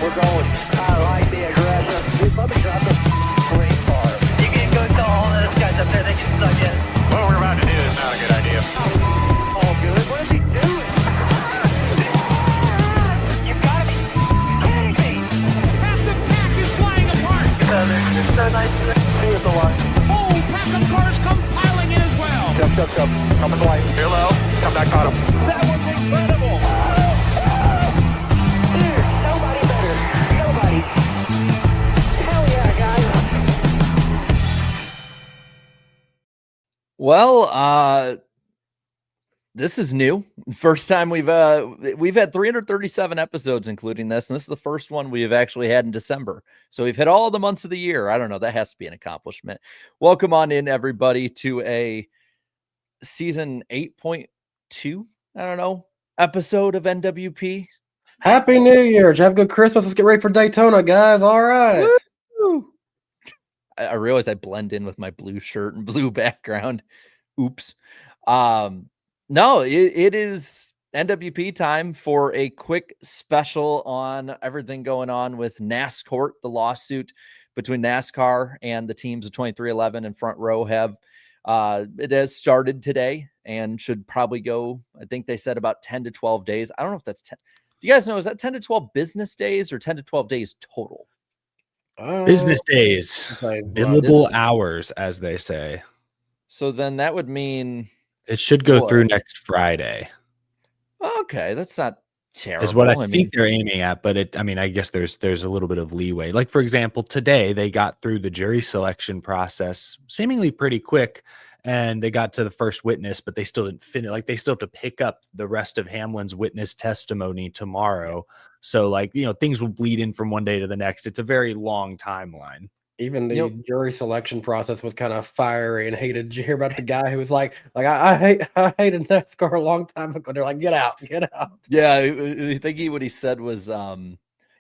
We're going. I like the aggression. We probably got the great car. You can go tell all those guys up there they can suck in. What we're about to do is not a good idea. All good. What is he doing? You gotta be kidding me. Half the pack is flying apart. It's so nice to see you at the line. Oh, pack of cars come piling in as well. Jump. Come in the line. Here low, come back on him. That was incredible. Dude, nobody better. Nobody. Hell yeah, guys. Well, this is new. First time we've had 337 episodes, including this, and this is the first one we have actually had in December. So we've hit all the months of the year. I don't know. That has to be an accomplishment. Welcome on in, everybody, to a season 8.2. I don't know, episode of NWP. Happy New Year. Did you have a good Christmas? Let's get ready for Daytona, guys. All right. Woo! I realize I blend in with my blue shirt and blue background. Oops. No, it is NWP time for a quick special on everything going on with NASCAR. The lawsuit between NASCAR and the teams of 2311 and Front Row it has started today and should probably go, I think they said about 10 to 12 days. I don't know if that's 10. Do you guys know, is that 10 to 12 business days or 10 to 12 days total? Business days, billable hours, as they say. So then that would mean it should go through next Friday. Okay, that's not terrible. Is what I think they're aiming at, but I guess there's a little bit of leeway. Like, for example, today they got through the jury selection process seemingly pretty quick, and they got to the first witness, but they still didn't finish. Like, they still have to pick up the rest of Hamlin's witness testimony tomorrow. So, things will bleed in from one day to the next. It's a very long timeline. Even the jury selection process was kind of fiery and hated. Did you hear about the guy who was like I hated NASCAR a long time ago? They're like, get out. Yeah, I think what he said was, I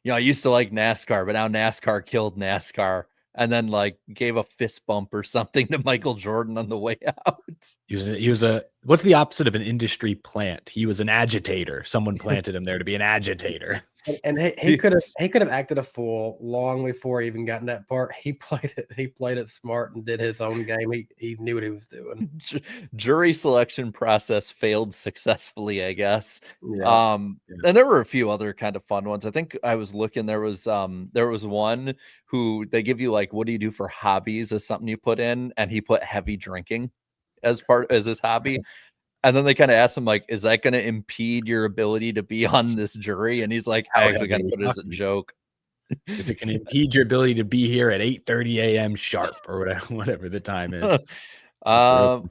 used to like NASCAR, but now NASCAR killed NASCAR, and then gave a fist bump or something to Michael Jordan on the way out. He was a what's the opposite of an industry plant? He was an agitator. Someone planted him there to be an agitator. And he could have acted a fool long before he even got in that part. He played it smart and did his own game. He knew what he was doing. Jury selection process failed successfully, I guess. Yeah. And there were a few other kind of fun ones. I think I was looking. There was one who they give you what do you do for hobbies as something you put in, and he put heavy drinking as his hobby. And then they kind of asked him, is that going to impede your ability to be on this jury? And he's like, I actually got to put it as a joke. Is it going to impede your ability to be here at 8:30 a.m. sharp or whatever the time is? I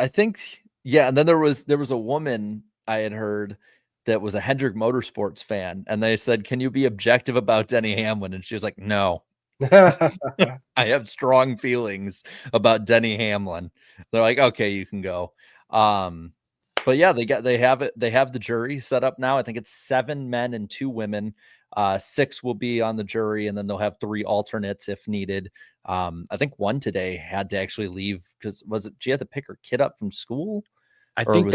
think, yeah. And then there was a woman I had heard that was a Hendrick Motorsports fan. And they said, can you be objective about Denny Hamlin? And she was like, no. I have strong feelings about Denny Hamlin. They're like, okay, you can go. But yeah, they have the jury set up now. I think it's 7 men and 2 women. 6 will be on the jury, and then they'll have 3 alternates if needed. I think one today had to actually leave because she had to pick her kid up from school. I think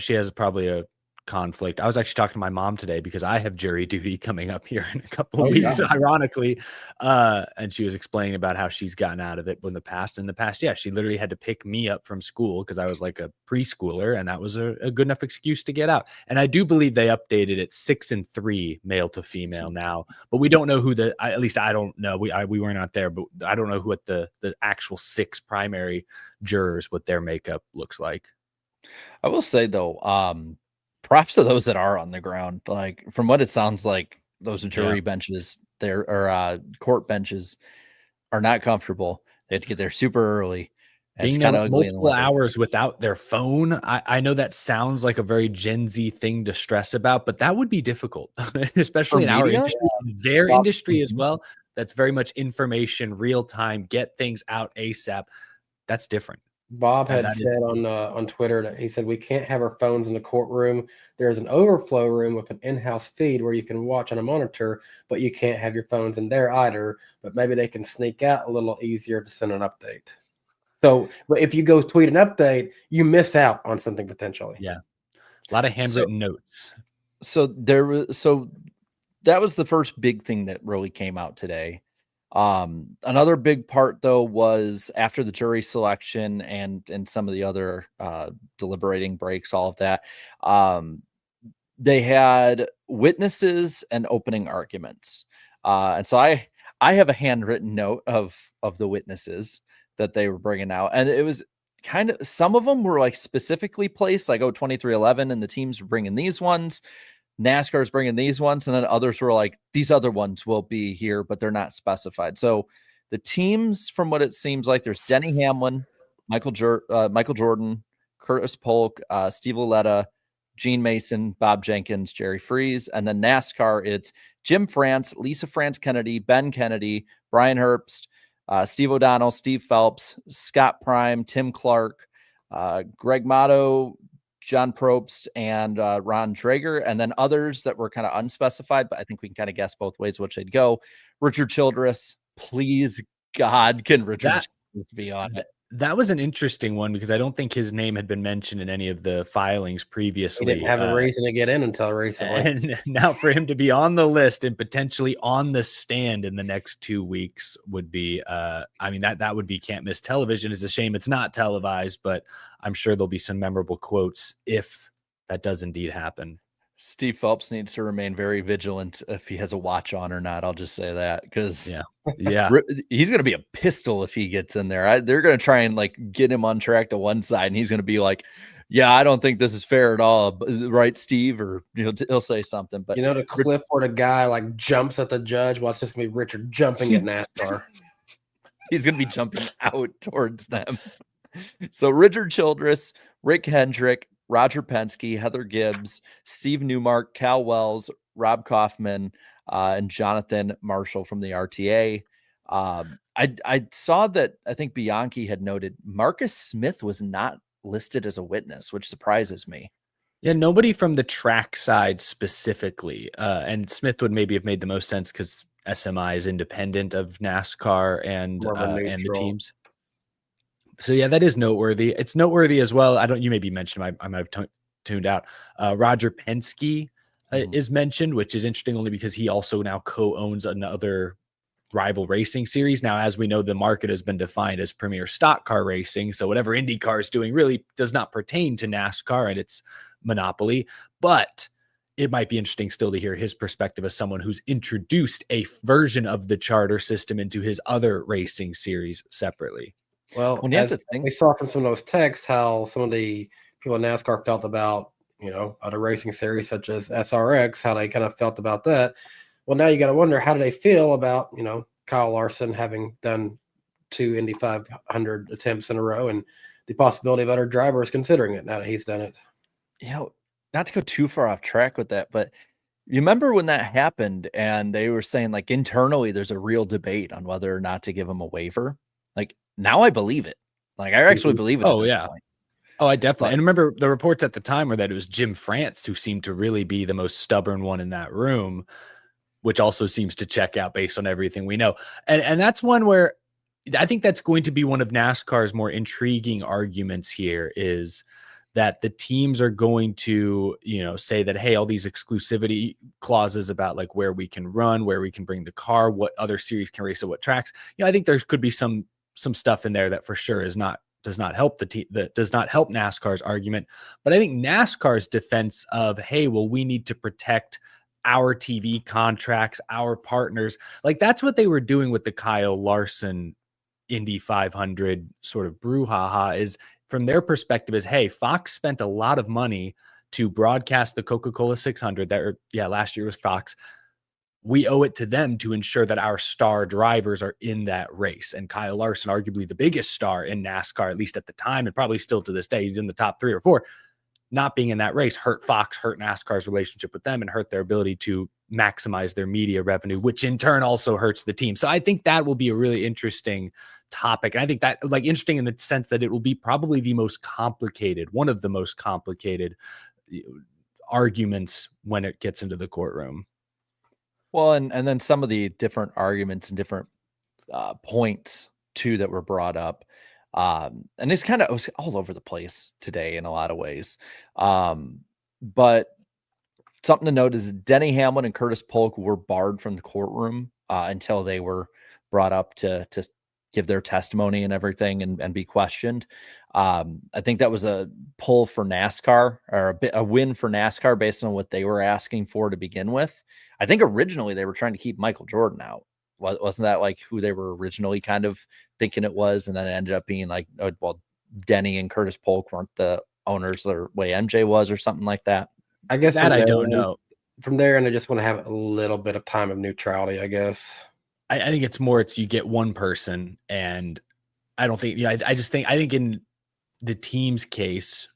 she has probably a conflict. I was actually talking to my mom today because I have jury duty coming up here in a couple of weeks, ironically. And she was explaining about how she's gotten out of it in the past. Yeah, she literally had to pick me up from school because I was like a preschooler, and that was a good enough excuse to get out. And I do believe they updated it 6 and 3 male to female now, but we don't know who at least I don't know. We were not there, but I don't know what the actual 6 primary jurors, what their makeup looks like. I will say though, props to those that are on the ground. From what it sounds like, those jury benches there or court benches are not comfortable. They have to get there super early. Being there multiple hours without their phone. I know that sounds like a very Gen Z thing to stress about, but that would be difficult, especially in our industry, their industry as well. That's very much information, real time, get things out ASAP. That's different. Bob had said on Twitter that he said we can't have our phones in the courtroom. There's an overflow room with an in-house feed where you can watch on a monitor, but you can't have your phones in there either. But maybe they can sneak out a little easier to send an update. So, but if you go tweet an update, you miss out on something potentially. Yeah, a lot of handwritten notes. So that was the first big thing that really came out today. Another big part though was after the jury selection and some of the other deliberating breaks, all of that. They had witnesses and opening arguments. And so I have a handwritten note of the witnesses that they were bringing out, and it was kind of, some of them were like specifically placed, like, oh, 2311 and the teams were bringing these ones, NASCAR is bringing these ones, and then others were like, these other ones will be here, but they're not specified. So the teams, from what it seems like, there's Denny Hamlin, Michael Jordan, Curtis Polk, Steve Loletta, Gene Mason, Bob Jenkins, Jerry Freeze, and then NASCAR, it's Jim France, Lisa France Kennedy, Ben Kennedy, Brian Herbst, Steve O'Donnell, Steve Phelps, Scott Prime, Tim Clark, Greg Motto, John Probst, and Ron Traeger, and then others that were kind of unspecified, but I think we can kind of guess both ways which they'd go. Richard Childress, please God, can Richard Childress be on it? That was an interesting one because I don't think his name had been mentioned in any of the filings previously. He didn't have a reason to get in until recently. And now for him to be on the list and potentially on the stand in the next 2 weeks would be, I mean, that would be can't miss television. It's a shame it's not televised, but I'm sure there'll be some memorable quotes if that does indeed happen. Steve Phelps needs to remain very vigilant if he has a watch on or not. I'll just say that, because he's going to be a pistol if he gets in there. They're going to try and like get him on track to one side, and he's going to be like, yeah, I don't think this is fair at all. Right, Steve? Or, he'll say something. But the clip where the guy like jumps at the judge, well, it's just going to be Richard jumping at NASCAR. He's going to be jumping out towards them. So Richard Childress, Rick Hendrick, Roger Penske, Heather Gibbs, Steve Newmark, Cal Wells, Rob Kaufman, and Jonathan Marshall from the RTA. I saw that I think Bianchi had noted Marcus Smith was not listed as a witness, which surprises me. Yeah, nobody from the track side specifically. And Smith would maybe have made the most sense because SMI is independent of NASCAR and the teams. So yeah, that is noteworthy. It's noteworthy as well. You maybe mentioned, I might have tuned out. Roger Penske is mentioned, which is interesting only because he also now co-owns another rival racing series. Now, as we know, the market has been defined as premier stock car racing. So whatever IndyCar is doing really does not pertain to NASCAR and its monopoly. But it might be interesting still to hear his perspective as someone who's introduced a version of the charter system into his other racing series separately. Well, we saw from some of those texts how some of the people in NASCAR felt about, other racing series such as SRX, how they kind of felt about that. Well, now you got to wonder, how do they feel about, Kyle Larson having done 2 Indy 500 attempts in a row and the possibility of other drivers considering it now that he's done it? Not to go too far off track with that, but you remember when that happened and they were saying like internally there's a real debate on whether or not to give him a waiver. Like, now I believe it. Like, I actually believe it. Oh, yeah. Point. Oh, I definitely. And remember the reports at the time were that it was Jim France who seemed to really be the most stubborn one in that room, which also seems to check out based on everything we know. And that's one where I think that's going to be one of NASCAR's more intriguing arguments here, is that the teams are going to, say that, hey, all these exclusivity clauses about like where we can run, where we can bring the car, what other series can race at what tracks. I think there could be some stuff in there that for sure does not help does not help NASCAR's argument. But I think NASCAR's defense of, hey, well, we need to protect our TV contracts, our partners, like that's what they were doing with the Kyle Larson Indy 500 sort of brouhaha, is from their perspective is, hey, Fox spent a lot of money to broadcast the Coca-Cola 600 last year was Fox. We owe it to them to ensure that our star drivers are in that race. And Kyle Larson, arguably the biggest star in NASCAR, at least at the time, and probably still to this day, he's in the top 3 or 4, not being in that race hurt Fox, hurt NASCAR's relationship with them, and hurt their ability to maximize their media revenue, which in turn also hurts the team. So I think that will be a really interesting topic. And I think that, like, interesting in the sense that it will be probably one of the most complicated arguments when it gets into the courtroom. Well, and then some of the different arguments and different points too that were brought up. And it was all over the place today in a lot of ways. But something to note is Denny Hamlin and Curtis Polk were barred from the courtroom until they were brought up to give their testimony and everything and be questioned. I think that was a pull for NASCAR, or a win for NASCAR based on what they were asking for to begin with. I think originally they were trying to keep Michael Jordan out. Wasn't that like who they were originally kind of thinking it was? And then it ended up being like, well, Denny and Curtis Polk weren't the owners the way MJ was, or something like that. I guess That I don't know. From there, and I just want to have a little bit of time of neutrality, I guess. I think it's more, you get one person, and I don't think, I think in the team's case,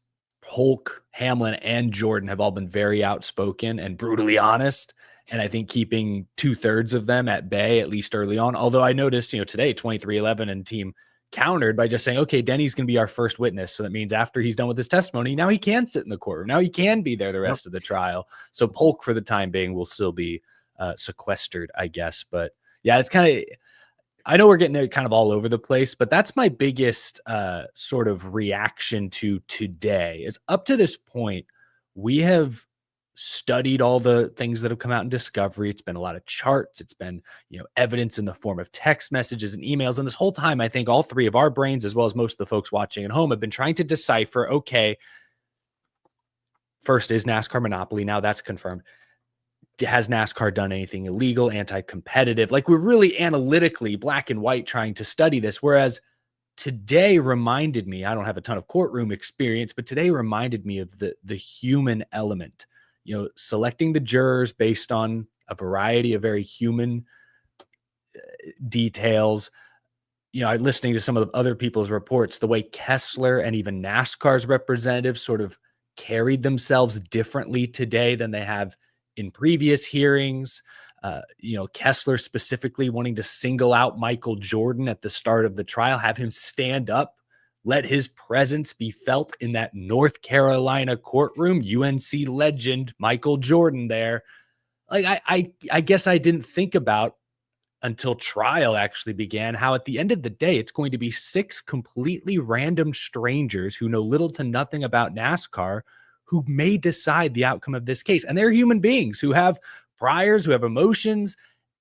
Polk, Hamlin, and Jordan have all been very outspoken and brutally honest. And I think keeping 2/3 of them at bay, at least early on. Although I noticed, today 23-11 and team countered by just saying, okay, Denny's going to be our first witness. So that means after he's done with his testimony, now he can sit in the courtroom. Now he can be there the rest of the trial. So Polk, for the time being, will still be sequestered, I guess. But yeah, it's kind of, I know we're getting it kind of all over the place, but that's my biggest sort of reaction to today is, up to this point, we have studied all the things that have come out in discovery. It's been a lot of charts. It's been, evidence in the form of text messages and emails. And this whole time, I think all three of our brains, as well as most of the folks watching at home, have been trying to decipher, okay, first, is NASCAR monopoly? Now that's confirmed. Has NASCAR done anything illegal, anti-competitive? Like, we're really analytically black and white trying to study this. Whereas today reminded me, I don't have a ton of courtroom experience, but today reminded me of the human element, selecting the jurors based on a variety of very human details. Listening to some of the other people's reports, the way Kessler and even NASCAR's representatives sort of carried themselves differently today than they have in previous hearings. Kessler specifically wanting to single out Michael Jordan at the start of the trial, have him stand up, let his presence be felt in that North Carolina courtroom. UNC legend Michael Jordan there. Like, I guess I didn't think about until trial actually began how at the end of the day, it's going to be 6 completely random strangers who know little to nothing about NASCAR who may decide the outcome of this case. And they're human beings who have priors, who have emotions.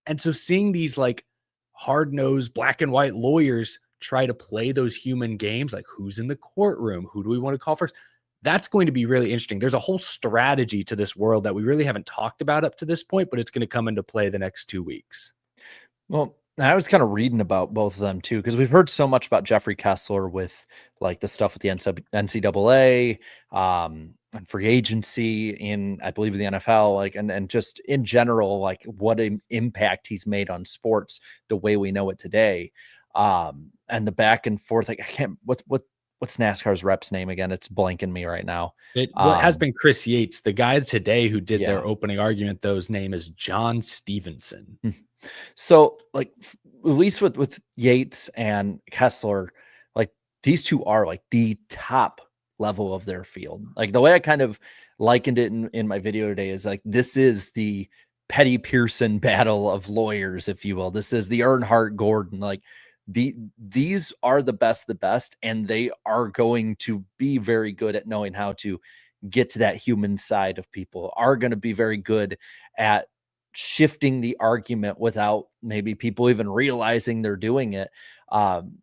And so seeing these like hard-nosed black and white lawyers try to play those human games, like who's in the courtroom, who do we want to call first, that's going to be really interesting. There's a whole strategy to this world that we really haven't talked about up to this point, but it's going to come into play the next 2 weeks. Well, I was kind of reading about both of them too, because we've heard so much about Jeffrey Kessler with like the stuff with the NCAA and free agency in, I believe, the NFL, like, and just in general, like what an impact he's made on sports the way we know it today. And the back and forth, like, I can't, what's NASCAR's rep's name again? It's blanking me right now. It has been Chris Yates. The guy today who did their opening argument, though, his name is John Stevenson. So, like, at least with Yates and Kessler, like, these two are like the top level of their field. Like, the way I kind of likened it in my video today is like, this is the Petty Pearson battle of lawyers, if you will. This is the Earnhardt Gordon. Like, these are the best, and they are going to be very good at knowing how to get to that human side of people, are going to be very good at shifting the argument without maybe people even realizing they're doing it. And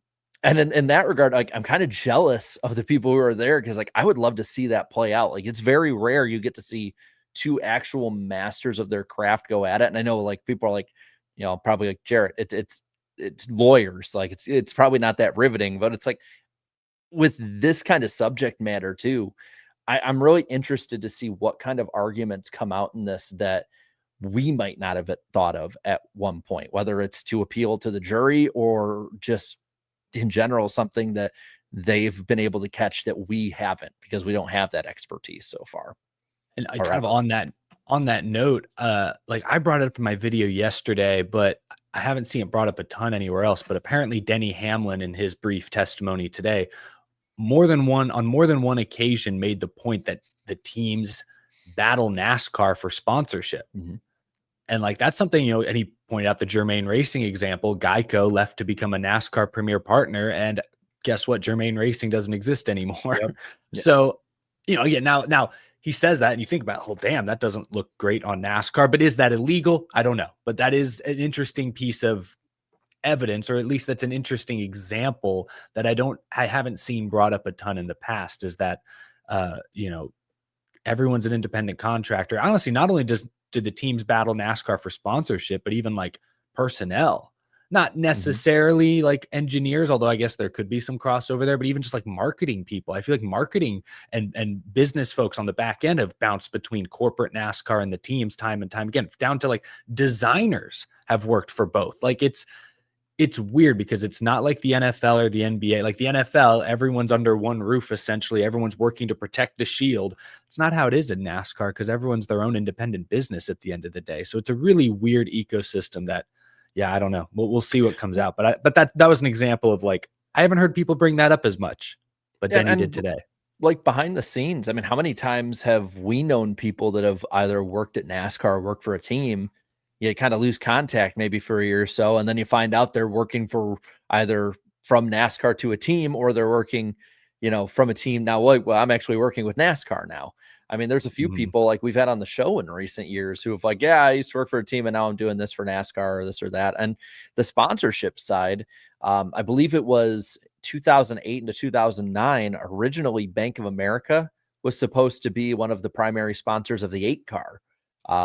in that regard, like, I'm kind of jealous of the people who are there, because like, I would love to see that play out. Like, it's very rare you get to see 2 actual masters of their craft go at it. And I know, like, people are like, probably like, Jarrett, it's lawyers. Like, it's probably not that riveting, but it's like, with this kind of subject matter too, I'm really interested to see what kind of arguments come out in this that we might not have thought of at one point, whether it's to appeal to the jury or just in general, something that they've been able to catch that we haven't, because we don't have that expertise so far. And I kind of on that note, like, I brought it up in my video yesterday, but I haven't seen it brought up a ton anywhere else. But apparently Denny Hamlin, in his brief testimony today, on more than one occasion made the point that the teams battle NASCAR for sponsorship. Mm-hmm. And like, that's something, and he pointed out the Germain Racing example. Geico left to become a NASCAR premier partner, and guess what? Germain Racing doesn't exist anymore. Yep. So, now he says that and you think about, oh, damn, that doesn't look great on NASCAR, but is that illegal? I don't know. But that is an interesting piece of evidence, or at least that's an interesting example that I haven't seen brought up a ton in the past, is that, everyone's an independent contractor. Honestly, not only do the teams battle NASCAR for sponsorship, but even like personnel, not necessarily like engineers, although I guess there could be some crossover there, but even just like marketing people. I feel like marketing and business folks on the back end have bounced between corporate NASCAR and the teams time and time again, down to like designers have worked for both. Like it's weird because it's not like the NFL or the NBA. Like the NFL, everyone's under one roof, essentially. Everyone's working to protect the shield. It's not how it is in NASCAR because everyone's their own independent business at the end of the day. So it's a really weird ecosystem that, yeah, I don't know. We'll see what comes out. But that was an example of like, I haven't heard people bring that up as much, but Denny did today. Like behind the scenes, I mean, how many times have we known people that have either worked at NASCAR or worked for a team? You kind of lose contact maybe for a year or so, and then you find out they're working for either from NASCAR to a team, or they're working, from a team now. Well, I'm actually working with NASCAR now. I mean, there's a few people like we've had on the show in recent years who have like, yeah, I used to work for a team and now I'm doing this for NASCAR or this or that. And the sponsorship side, I believe it was 2008 into 2009, originally Bank of America was supposed to be one of the primary sponsors of the 8 car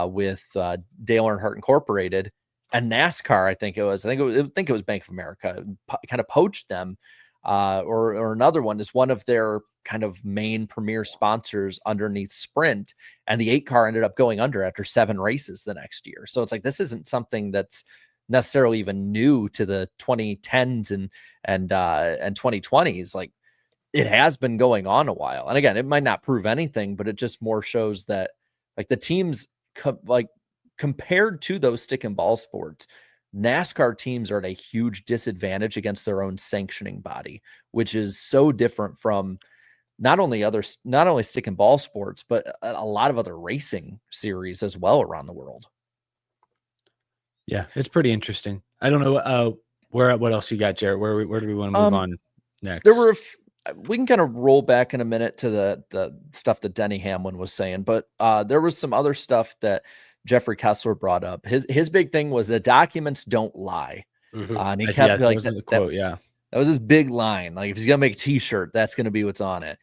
with Dale Earnhardt Incorporated, and NASCAR. I think it was Bank of America kind of poached them, or another one is one of their kind of main premier sponsors underneath Sprint, and the 8 car ended up going under after 7 races the next year. So it's like, this isn't something that's necessarily even new to the 2010s and 2020s. Like, it has been going on a while. And again, it might not prove anything, but it just more shows that like the teams compared to those stick and ball sports, NASCAR teams are at a huge disadvantage against their own sanctioning body, which is so different from not only stick and ball sports, but a lot of other racing series as well around the world. Yeah, it's pretty interesting. I don't know what else you got, Jarrett. Where do we want to move on next? There were we can kind of roll back in a minute to the stuff that Denny Hamlin was saying, but there was some other stuff that Jeffrey Kessler brought up. His big thing was the documents don't lie. And he kept like that quote. Yeah, that was his big line. Like, if he's gonna make a T-shirt, that's gonna be what's on it.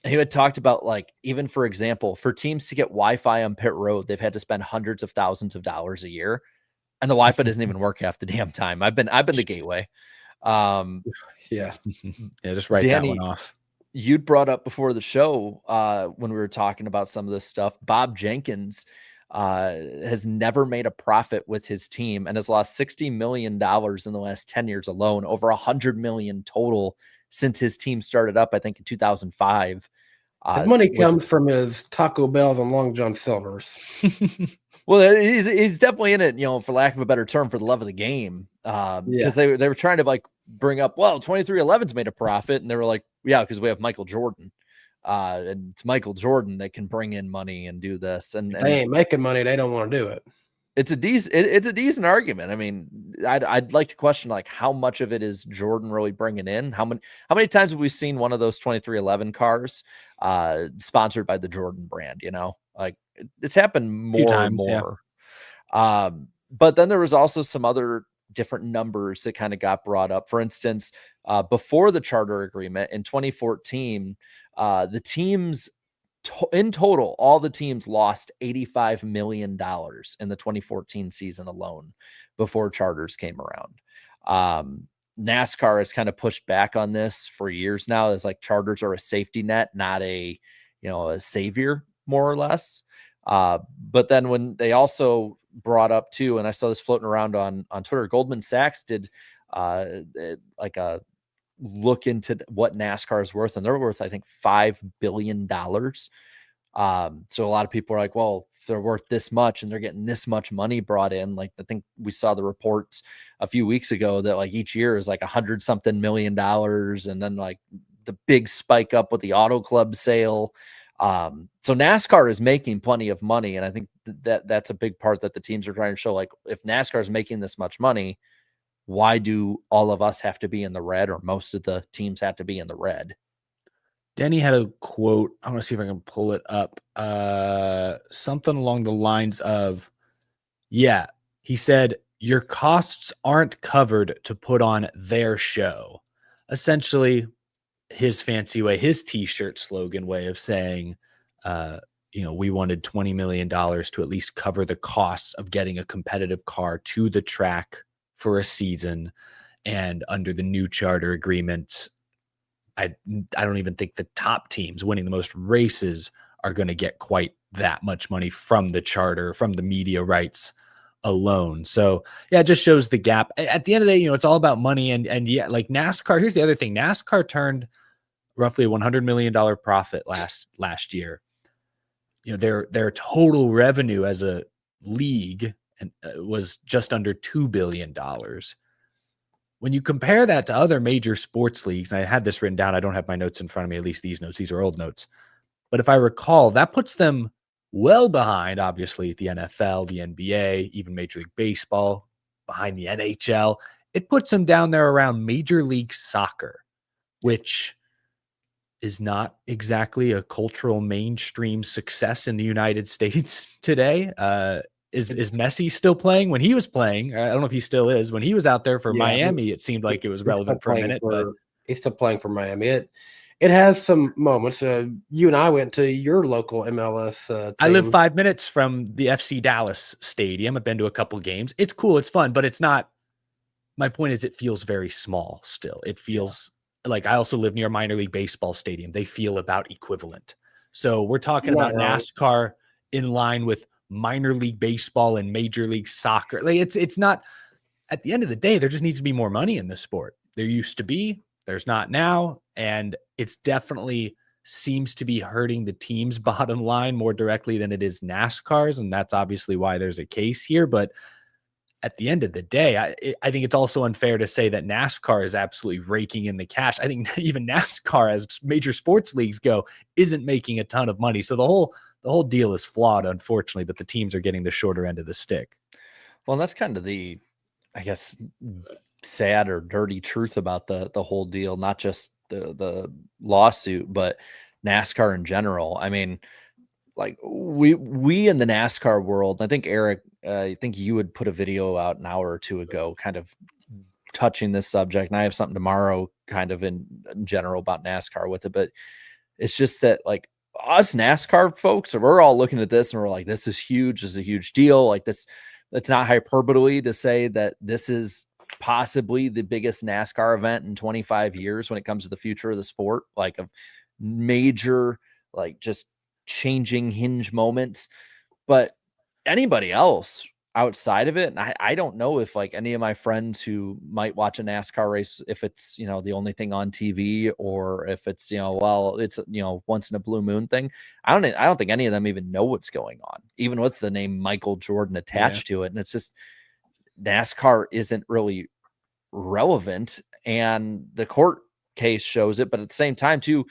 He had talked about, like, even for example, for teams to get Wi-Fi on pit road, they've had to spend hundreds of thousands of dollars a year, and the Wi-Fi doesn't even work half the damn time. I've been to Gateway. Yeah, just write Danny, that one off. You'd brought up before the show when we were talking about some of this stuff. Bob Jenkins has never made a profit with his team and has lost $60 million in the last 10 years alone, over $100 million total since his team started up, I think, in 2005. His money comes from his Taco Bells and Long John Silvers. Well, he's definitely in it, for lack of a better term, for the love of the game. Because they were trying to like bring up, well, 23XI's made a profit, and they were like, yeah, because we have Michael Jordan. And it's Michael Jordan that can bring in money and do this. And they ain't making money, they don't want to do it. It's a decent argument. I mean, I'd like to question, like, how much of it is Jordan really bringing in? How many times have we seen one of those 23XI cars sponsored by the Jordan brand? Like, it's happened more and more. Yeah. But then there was also some other different numbers that kind of got brought up. For instance, before the charter agreement in 2014, the teams in total, all the teams lost $85 million in the 2014 season alone before charters came around. NASCAR has kind of pushed back on this for years now. It's like charters are a safety net, not a savior, more or less. But then when they also brought up too, and I saw this floating around on Twitter, Goldman Sachs did like a look into what NASCAR is worth, and they're worth, I think, $5 billion. So a lot of people are like, well, if they're worth this much and they're getting this much money brought in, like, I think we saw the reports a few weeks ago that like each year is like $100-something million, and then like the big spike up with the Auto Club sale. So NASCAR is making plenty of money, and I think that's a big part that the teams are trying to show. Like, if NASCAR is making this much money, why do all of us have to be in the red, or most of the teams have to be in the red? Denny had a quote. I want to see if I can pull it up. Something along the lines of, yeah, he said, your costs aren't covered to put on their show. Essentially, his fancy way, his t-shirt slogan way of saying, we wanted $20 million to at least cover the costs of getting a competitive car to the track for a season. And under the new charter agreements, I don't even think the top teams winning the most races are going to get quite that much money from the charter, from the media rights alone. So yeah, it just shows the gap. At the end of the day, it's all about money. And yeah, like NASCAR, here's the other thing. NASCAR turned roughly $100 million profit last year. Their total revenue as a league was just under $2 billion. When you compare that to other major sports leagues, and I had this written down, I don't have my notes in front of me, at least these notes, these are old notes. But if I recall, that puts them well behind, obviously, the NFL, the NBA, even Major League Baseball, behind the NHL. It puts them down there around Major League Soccer, which is not exactly a cultural mainstream success in the United States today. Is Messi still playing? When he was playing, I don't know if he still is. When he was out there for Miami, it seemed like it was relevant for a minute. But he's still playing for Miami. It has some moments. You and I went to your local MLS team. I live 5 minutes from the FC Dallas Stadium. I've been to a couple games. It's cool. It's fun, but it's not. My point is, it feels very small still. It feels like I also live near a minor league baseball stadium. They feel about equivalent. So we're talking about NASCAR in line with minor league baseball and Major League Soccer. Like it's not. At the end of the day, there just needs to be more money in this sport. There used to be, there's not now, and it's definitely seems to be hurting the team's bottom line more directly than it is NASCAR's, and that's obviously why there's a case here. But at the end of the day, I think it's also unfair to say that NASCAR is absolutely raking in the cash. I think even NASCAR, as major sports leagues go, isn't making a ton of money. So the whole deal is flawed, unfortunately, but the teams are getting the shorter end of the stick. Well, that's kind of the, I guess, sad or dirty truth about the whole deal, not just the lawsuit, but NASCAR in general. I mean, like we in the NASCAR world, I think Eric, I think you would put a video out an hour or two ago kind of touching this subject, and I have something tomorrow kind of in general about NASCAR with it. But it's just that, like, us NASCAR folks, we're all looking at this and we're like, this is huge. This is a huge deal. Like, this, it's not hyperbole to say that this is possibly the biggest NASCAR event in 25 years when it comes to the future of the sport, like of major, like just changing hinge moments. But anybody else outside of it, and I don't know if like any of my friends who might watch a NASCAR race, if it's, the only thing on TV, or if it's, it's, once in a blue moon thing. I don't think any of them even know what's going on, even with the name Michael Jordan attached to it. And it's just, NASCAR isn't really relevant, and the court case shows it. But at the same time too,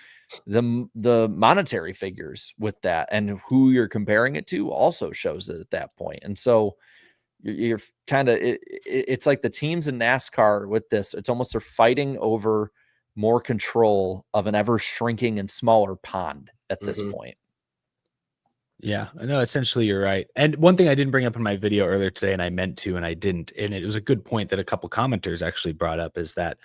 the monetary figures with that and who you're comparing it to also shows it at that point. And so you're kind of, it's like the teams in NASCAR with this, it's almost they're fighting over more control of an ever shrinking and smaller pond at this point. Yeah, I know. Essentially, you're right. And one thing I didn't bring up in my video earlier today, and I meant to, and I didn't, and it was a good point that a couple commenters actually brought up, is that,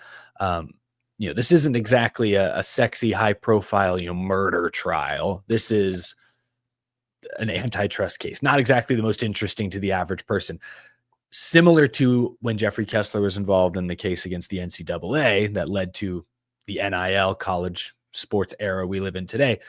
this isn't exactly a sexy, high profile, murder trial. This is an antitrust case, not exactly the most interesting to the average person. Similar to when Jeffrey Kessler was involved in the case against the NCAA that led to the NIL college sports era we live in today.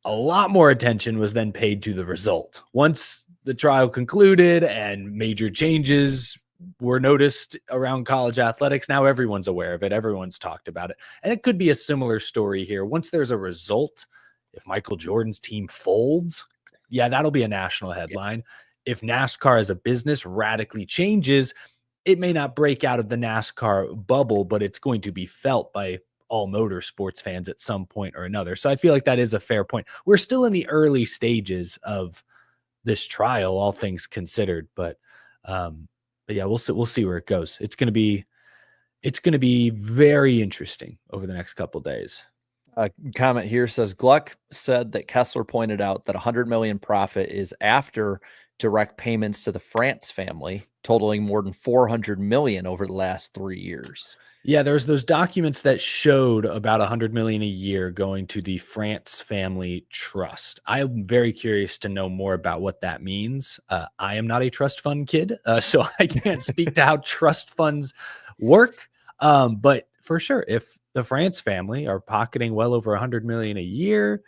A lot more attention was then paid to the result. Once the trial concluded and major changes were noticed around college athletics, now everyone's aware of it. Everyone's talked about it. And it could be a similar story here. Once there's a result, if Michael Jordan's team folds, yeah, that'll be a national headline. If NASCAR as a business radically changes, it may not break out of the NASCAR bubble, but it's going to be felt by all motorsports fans at some point or another. So I feel like that is a fair point. We're still in the early stages of this trial, all things considered, but yeah, we'll see where it goes. It's going to be very interesting over the next couple of days. A comment here says Gluck said that Kessler pointed out that 100 million profit is after direct payments to the France family, totaling more than 400 million over the last 3 years. Yeah, there's those documents that showed about 100 million a year going to the France Family Trust. I'm very curious to know more about what that means. I am not a trust fund kid, so I can't speak to how trust funds work. But for sure, if the France family are pocketing well over 100 million a year,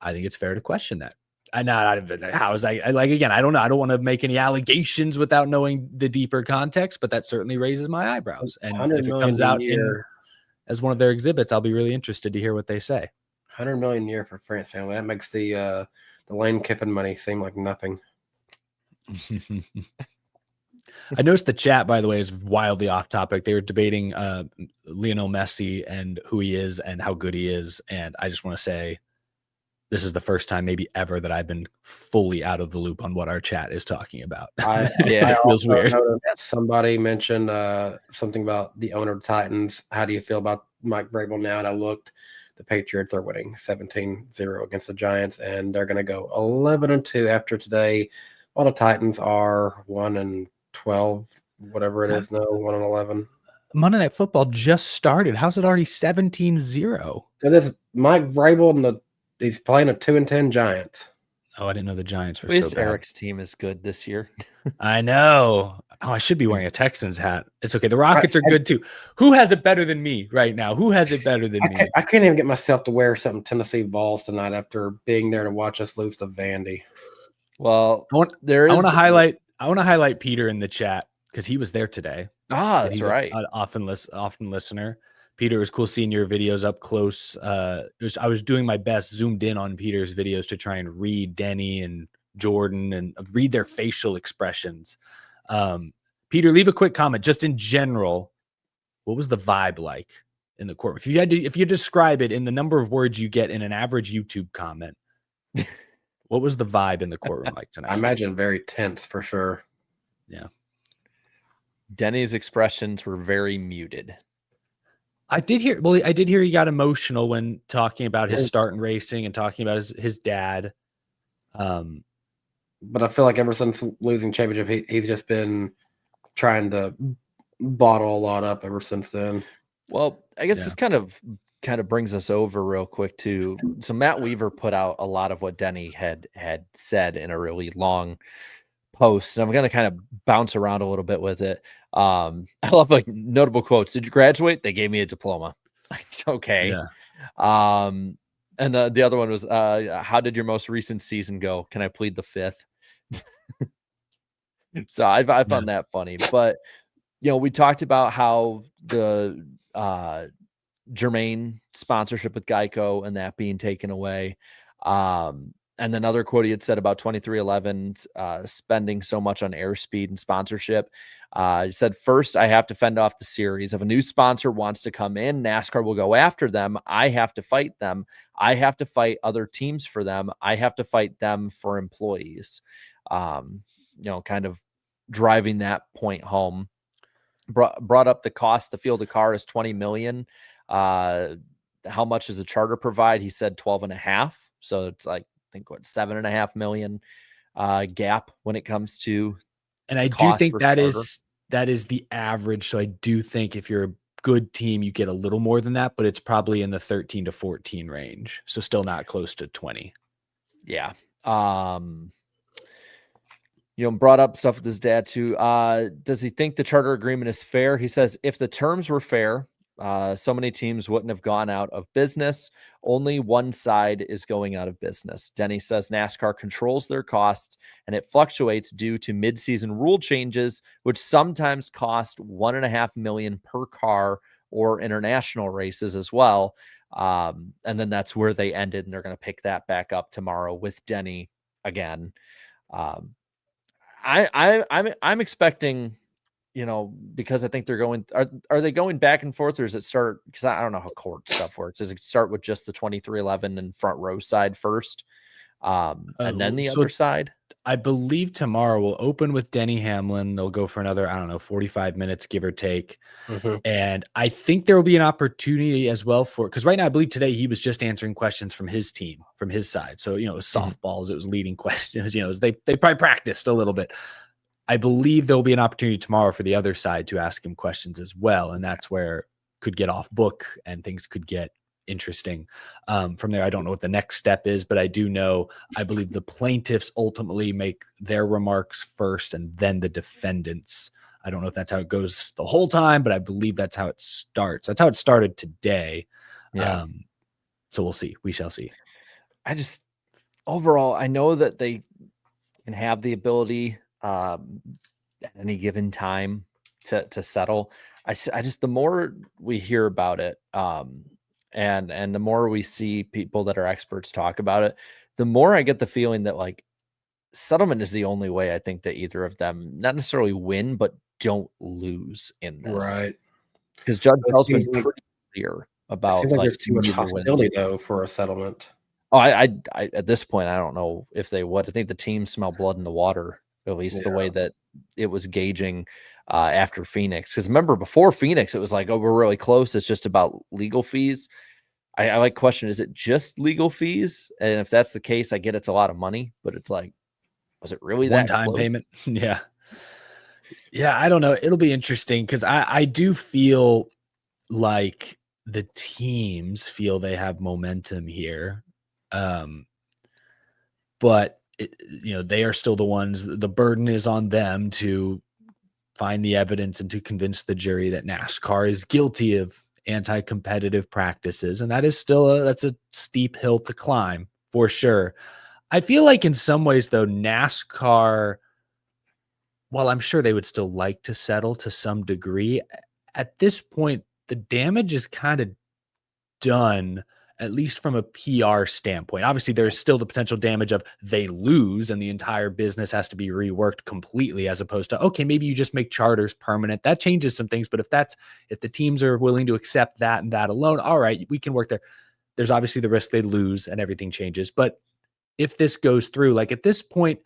I think it's fair to question that. How is I like, again, I don't know. I don't want to make any allegations without knowing the deeper context, but that certainly raises my eyebrows. And if it comes out as one of their exhibits, I'll be really interested to hear what they say. 100 million a year for France family. That makes the Lane Kiffin money seem like nothing. I noticed the chat, by the way, is wildly off topic. They were debating Lionel Messi and who he is and how good he is. And I just want to say, this is the first time maybe ever that I've been fully out of the loop on what our chat is talking about. It feels weird. Somebody mentioned something about the owner of the Titans. How do you feel about Mike Vrabel now? And I looked. The Patriots are winning 17-0 against the Giants, and they're going to go 11-2 after today, while the Titans are 1-12, whatever it is now, 1-11. Monday Night Football just started. How's it already 17-0? Because it's Mike Vrabel and he's playing a 2-10 Giants. Oh, I didn't know the Giants were so bad. Eric's team is good this year. I know. Oh, I should be wearing a Texans hat. It's okay. The Rockets are good too. Who has it better than me right now? Who has it better than me? I can't even get myself to wear something Tennessee Vols tonight after being there to watch us lose to Vandy. Well, I want to highlight Peter in the chat because he was there today. That's right. An often listener. Peter, it was cool seeing your videos up close. I was doing my best, zoomed in on Peter's videos to try and read Denny and Jordan and read their facial expressions. Peter, leave a quick comment just in general. What was the vibe like in the courtroom? If you describe it in the number of words you get in an average YouTube comment, what was the vibe in the courtroom like tonight? I imagine very tense for sure. Yeah. Denny's expressions were very muted. I did hear he got emotional when talking about his start in racing and talking about his dad. But I feel like ever since losing championship, he's just been trying to bottle a lot up ever since then. Well, I guess this kind of brings us over real quick to, so Matt Weaver put out a lot of what Denny had said in a really long post, and I'm going to kind of bounce around a little bit with it. I love like notable quotes. Did you graduate? They gave me a diploma. Okay. Yeah. And the other one was, how did your most recent season go? Can I plead the fifth? So I found that funny. But, we talked about how the Jermaine sponsorship with Geico and that being taken away. And another quote he had said about 2311 spending so much on airspeed and sponsorship. He said, first, I have to fend off the series. If a new sponsor wants to come in, NASCAR will go after them. I have to fight them. I have to fight other teams for them. I have to fight them for employees. Kind of driving that point home. Brought up the cost to field a car is $20 million. How much does a charter provide? He said 12.5. So it's like, I think what, $7.5 million gap when it comes to. And I do think that is the average. So I do think if you're a good team, you get a little more than that, but it's probably in the 13 to 14 range. So still not close to 20. Yeah. Brought up stuff with his dad too. Does he think the charter agreement is fair? He says, if the terms were fair, so many teams wouldn't have gone out of business. Only one side is going out of business. Denny says NASCAR controls their costs and it fluctuates due to mid-season rule changes, which sometimes cost $1.5 million per car or international races as well. And then that's where they ended, and they're going to pick that back up tomorrow with Denny again. I'm expecting, because I think they're going, are they going back and forth, or does it start? Because I don't know how court stuff works. Does it start with just the 2311 and front row side first? And then the So other side. I believe tomorrow will open with Denny Hamlin. They'll go for another, I don't know, 45 minutes, give or take. Mhm. And I think there will be an opportunity as well because right now I believe today he was just answering questions from his team, from his side. So, it was softballs, it was leading questions, they probably practiced a little bit. I believe there'll be an opportunity tomorrow for the other side to ask him questions as well. And that's where could get off book and things could get interesting. From there, I don't know what the next step is, but I do know, I believe the plaintiffs ultimately make their remarks first and then the defendants. I don't know if that's how it goes the whole time, but I believe that's how it starts. That's how it started today. Yeah. So we'll see. We shall see. Overall, I know that they can have the ability at any given time to settle. I just, the more we hear about it, and the more we see people that are experts talk about it, the more I get the feeling that like settlement is the only way I think that either of them not necessarily win, but don't lose in this. Right. Because Judge It Bell's been seems like- pretty clear It about seems like like there's too much who either wins. hostility though for a settlement. Oh, I at this point, I don't know if they would. I think the team smell blood in the water, at least the way that it was gauging after Phoenix. Because remember, before Phoenix, it was like, oh, we're really close. It's just about legal fees. I like question, is it just legal fees? And if that's the case, I get it's a lot of money, but it's like, was it really that One-time close? payment? Yeah. Yeah, I don't know. It'll be interesting because I do feel like the teams feel they have momentum here. But they are still the ones, the burden is on them to find the evidence and to convince the jury that NASCAR is guilty of anti-competitive practices. And that is still that's a steep hill to climb for sure. I feel like in some ways though, NASCAR, while I'm sure they would still like to settle to some degree, at this point, the damage is kind of done, at least from a PR standpoint. Obviously, there's still the potential damage of they lose and the entire business has to be reworked completely, as opposed to, okay, maybe you just make charters permanent. That changes some things. But if the teams are willing to accept that and that alone, all right, we can work there. There's obviously the risk they lose and everything changes. But if this goes through, like at this point,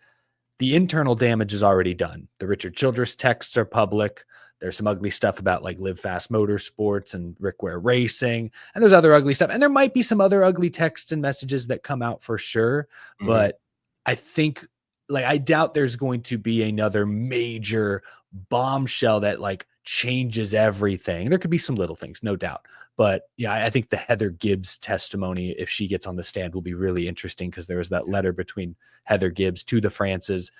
the internal damage is already done. The Richard Childress texts are public. There's some ugly stuff about like Live Fast Motorsports and Rick Ware Racing. And there's other ugly stuff. And there might be some other ugly texts and messages that come out for sure. Mm-hmm. But I think I doubt there's going to be another major bombshell that like changes everything. There could be some little things, no doubt. But yeah, I think the Heather Gibbs testimony, if she gets on the stand, will be really interesting because there was that letter between Heather Gibbs to the Frances.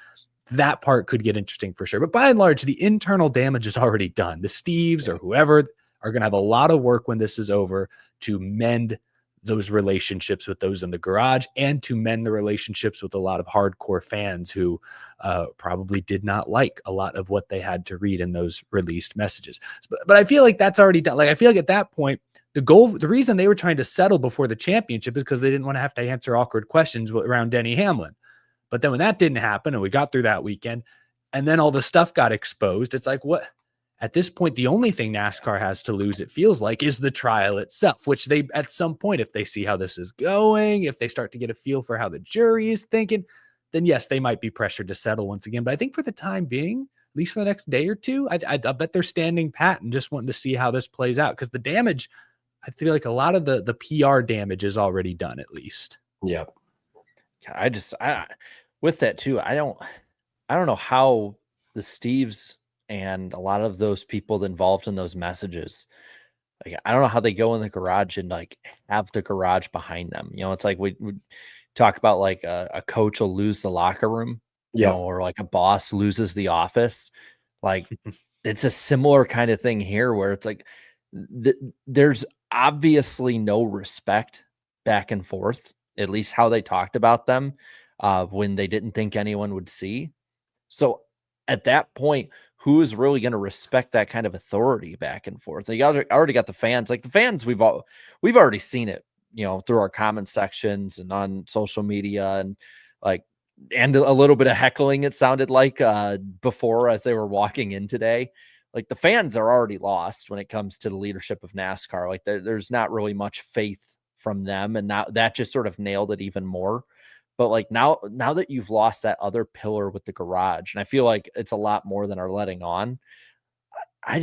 That part could get interesting for sure. But by and large, the internal damage is already done. The Steves or whoever are going to have a lot of work when this is over to mend those relationships with those in the garage and to mend the relationships with a lot of hardcore fans who probably did not like a lot of what they had to read in those released messages. But I feel like that's already done. Like, I feel like at that point, the reason they were trying to settle before the championship is because they didn't want to have to answer awkward questions around Denny Hamlin. But then when that didn't happen and we got through that weekend and then all the stuff got exposed, it's like, what? At this point, the only thing NASCAR has to lose, it feels like, is the trial itself, which they, at some point, if they see how this is going, if they start to get a feel for how the jury is thinking, then yes, they might be pressured to settle once again. But I think for the time being, at least for the next day or two, I bet they're standing pat and just wanting to see how this plays out. Because the damage, I feel like a lot of the PR damage is already done, at least. Yep. I with that too, I don't know how the Steves and a lot of those people involved in those messages, like, I don't know how they go in the garage and like have the garage behind them. It's like we talk about like a coach will lose the locker room, or like a boss loses the office. Like it's a similar kind of thing here where it's like there's obviously no respect back and forth, at least how they talked about them when they didn't think anyone would see. So at that point, who is really going to respect that kind of authority back and forth? You already got the fans. Like the fans, we've already seen it, through our comment sections and on social media and a little bit of heckling. It sounded like before as they were walking in today. Like the fans are already lost when it comes to the leadership of NASCAR. Like there's not really much faith from them, and that just sort of nailed it even more. But like now that you've lost that other pillar with the garage, and I feel like it's a lot more than are letting on. I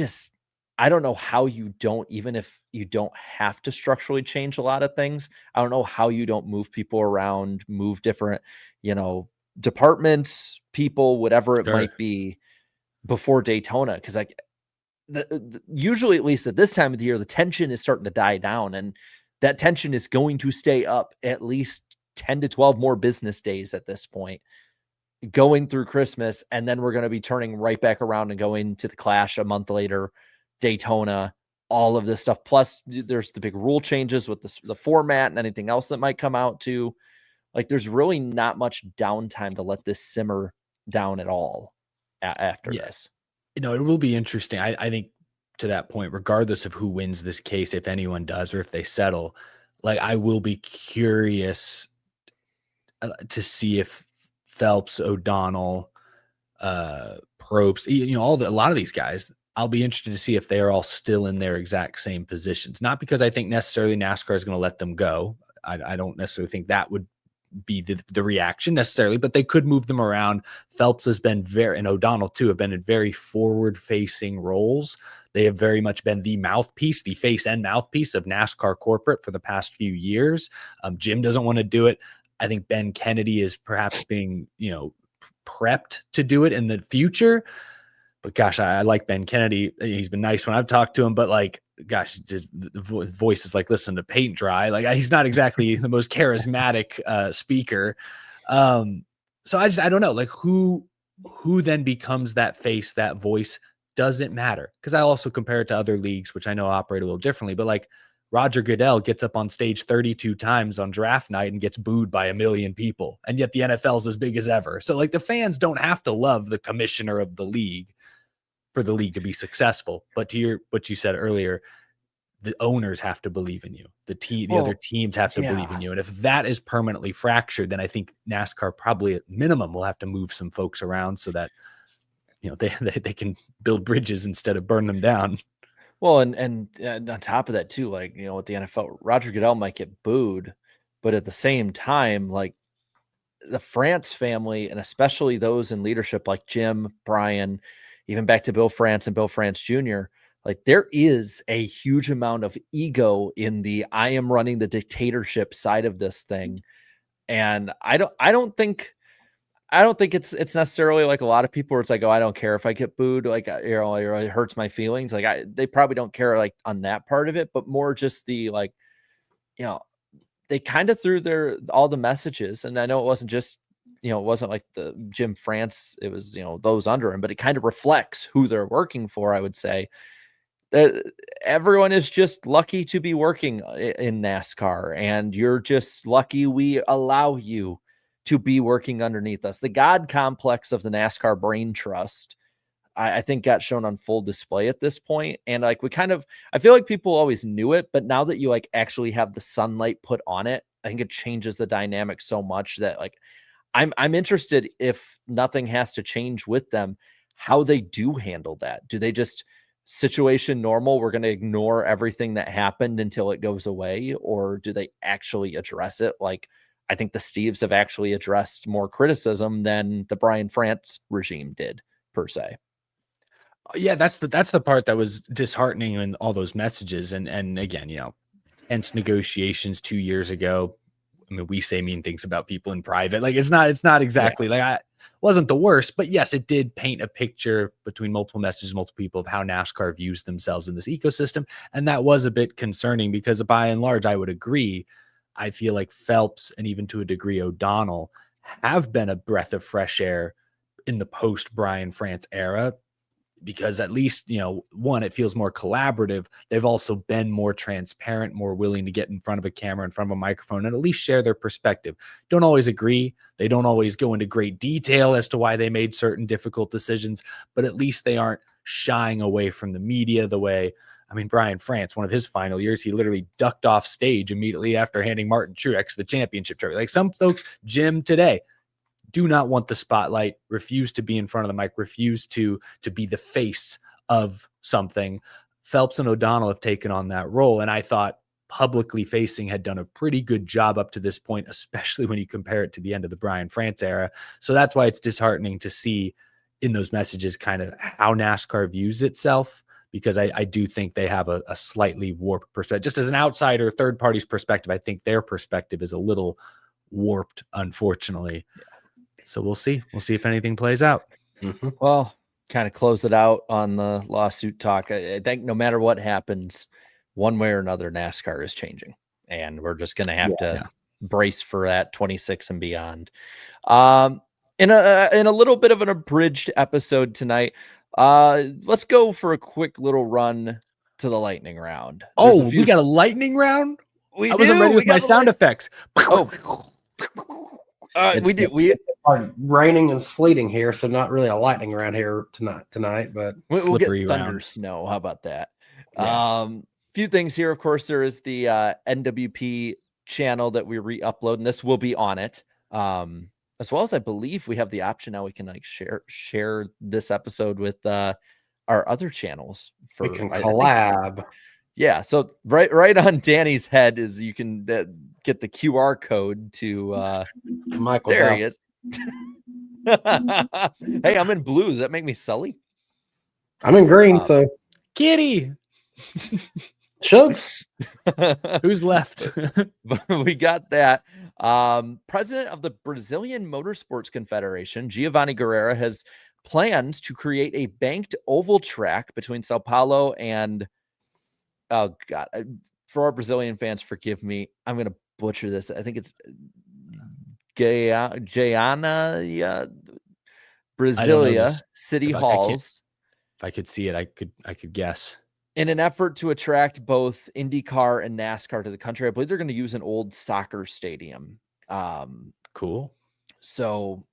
don't know how you don't, even if you don't have to structurally change a lot of things, I don't know how you don't move people around, move different, departments, people, whatever it Sure. might be before Daytona. Cause like usually, at least at this time of the year, the tension is starting to die down, and that tension is going to stay up at least 10 to 12 more business days at this point, going through Christmas. And then we're going to be turning right back around and going to the Clash a month later, Daytona, all of this stuff. Plus there's the big rule changes with the format and anything else that might come out too. Like there's really not much downtime to let this simmer down at all after this. It will be interesting. I think to that point, regardless of who wins this case, if anyone does, or if they settle, like I will be curious to see if Phelps, O'Donnell, Probst, a lot of these guys, I'll be interested to see if they are all still in their exact same positions. Not because I think necessarily NASCAR is going to let them go. I don't necessarily think that would be the reaction necessarily, but they could move them around. Phelps has been and O'Donnell too, have been in very forward-facing roles. They have very much been the mouthpiece, the face and mouthpiece of NASCAR corporate for the past few years. Jim doesn't want to do it. I think Ben Kennedy is perhaps being, prepped to do it in the future. But gosh, I like Ben Kennedy. He's been nice when I've talked to him, but like, gosh, the voice is like, listen to paint dry. Like he's not exactly the most charismatic speaker. So I don't know, like who then becomes that face, that voice doesn't matter. Cause I also compare it to other leagues, which I know operate a little differently, but like Roger Goodell gets up on stage 32 times on draft night and gets booed by 1 million people. And yet the NFL's as big as ever. So like the fans don't have to love the commissioner of the league for the league to be successful. But to what you said earlier, the owners have to believe in you. The other teams have to believe in you. And if that is permanently fractured, then I think NASCAR probably at minimum will have to move some folks around so that, they can build bridges instead of burn them down. Well, and on top of that too, like, with the NFL, Roger Goodell might get booed, but at the same time, like the France family, and especially those in leadership like Jim, Brian, even back to Bill France and Bill France Jr., like there is a huge amount of ego in the I am running the dictatorship side of this thing. And I don't think it's necessarily like a lot of people where it's like, oh, I don't care if I get booed. Like, it hurts my feelings. Like they probably don't care like on that part of it, but more just the, like, they kind of threw all the messages. And I know it wasn't just, it wasn't like the Jim France, it was, those under him, but it kind of reflects who they're working for. I would say that everyone is just lucky to be working in NASCAR, and you're just lucky we allow you to be working underneath us. The God complex of the NASCAR brain trust, I think got shown on full display at this point. And like, I feel like people always knew it, but now that you like actually have the sunlight put on it, I think it changes the dynamic so much that like, I'm interested, if nothing has to change with them, how they do handle that. Do they just situation normal, we're going to ignore everything that happened until it goes away? Or do they actually address it? Like, I think the Steves have actually addressed more criticism than the Brian France regime did, per se. Yeah, that's the part that was disheartening in all those messages. And again, tense negotiations 2 years ago. I mean, we say mean things about people in private. Like it's not exactly like wasn't the worst, but yes, it did paint a picture between multiple messages, multiple people of how NASCAR views themselves in this ecosystem. And that was a bit concerning because by and large, I would agree. I feel like Phelps and even to a degree O'Donnell have been a breath of fresh air in the post Brian France era, because at least, one, it feels more collaborative. They've also been more transparent, more willing to get in front of a camera, in front of a microphone, and at least share their perspective. Don't always agree. They don't always go into great detail as to why they made certain difficult decisions, but at least they aren't shying away from the media the way, Brian France, one of his final years, he literally ducked off stage immediately after handing Martin Truex the championship trophy. Like some folks, Jim today, do not want the spotlight, refuse to be in front of the mic, refuse to be the face of something. Phelps and O'Donnell have taken on that role. And I thought publicly facing had done a pretty good job up to this point, especially when you compare it to the end of the Brian France era. So that's why it's disheartening to see in those messages kind of how NASCAR views itself, because I do think they have a slightly warped perspective. Just as an outsider, third party's perspective, I think their perspective is a little warped, unfortunately. So we'll see. We'll see if anything plays out. Mm-hmm. Well, kind of close it out on the lawsuit talk. I think no matter what happens, one way or another, NASCAR is changing, and we're just going to have to brace for that 26 and beyond. In a little bit of an abridged episode tonight, let's go for a quick little run to the lightning round. We got a lightning round? I wasn't ready with my sound effects. We do. We raining and sleeting here, so not really a lightning round here tonight, but we'll get thunder snow. How about that? Yeah. Few things here. Of course, there is the NWP channel that we re-upload, and this will be on it. As well as I believe we have the option now we can like share this episode with our other channels. We can collab. Yeah, so right on Danny's head is you can get the QR code to Michael. There he is. Hey, I'm in blue. Does that make me Sully? I'm in green, so Getty. Shucks. Who's left? We got that. President of the Brazilian Motorsports Confederation, Giovanni Guerrera, has plans to create a banked oval track between Sao Paulo and for our Brazilian fans, forgive me. I'm going to butcher this. I think it's Guyana, Brasilia City Halls. If I could see it, I could guess. In an effort to attract both IndyCar and NASCAR to the country, I believe they're going to use an old soccer stadium. Cool. So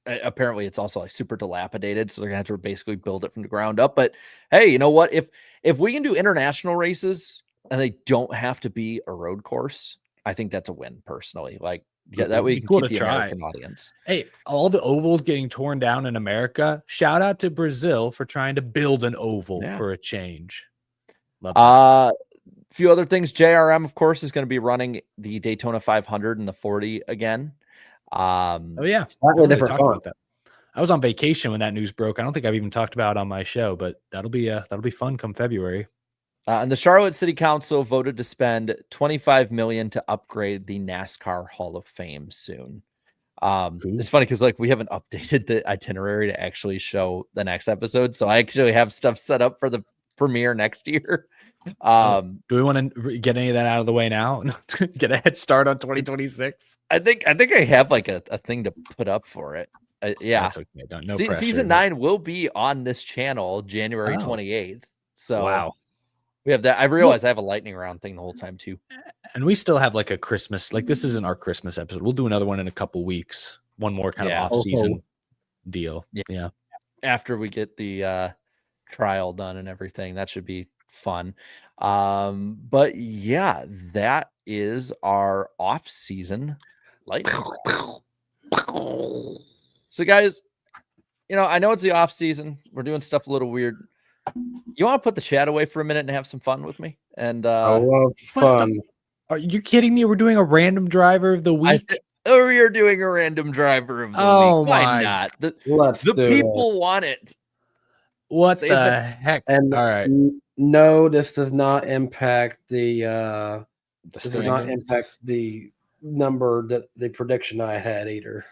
apparently it's also like super dilapidated, so they're gonna have to basically build it from the ground up. But hey, you know what? If we can do international races and they don't have to be a road course, I think that's a win personally. Like, yeah, that way you can keep the American audience. Hey, all the ovals getting torn down in America. Shout out to Brazil for trying to build an oval for a change. Love a few other things. JRM, of course, is going to be running the Daytona 500 and the 40 again. Slightly different fun. That. I was on vacation when that news broke. I don't think I've even talked about it on my show, but that'll be fun come February. And the Charlotte City Council voted to spend $25 million to upgrade the NASCAR Hall of Fame soon. It's funny because like we haven't updated the itinerary to actually show the next episode, so I actually have stuff set up for the premiere next year. Do we want to get any of that out of the way now? Get a head start on 2026? I think I have like a thing to put up for it. Yeah, that's okay. No pressure, season 9 will be on this channel January 28th. So wow. We have that. I realize I have a lightning round thing the whole time too. And we still have like a Christmas, like this isn't our Christmas episode. We'll do another one in a couple weeks. One more kind of off-season deal. Yeah. After we get the trial done and everything, that should be fun. But yeah, that is our off-season lightning round. So guys, you know, I know it's the off-season. We're doing stuff a little weird. You want to put the chat away for a minute and have some fun with me? And I love fun. Are you kidding me? We're doing a random driver of the week. We are doing a random driver of the week. Why not? The people want it. What the heck? And all right. No, this does not impact the number that the prediction I had either.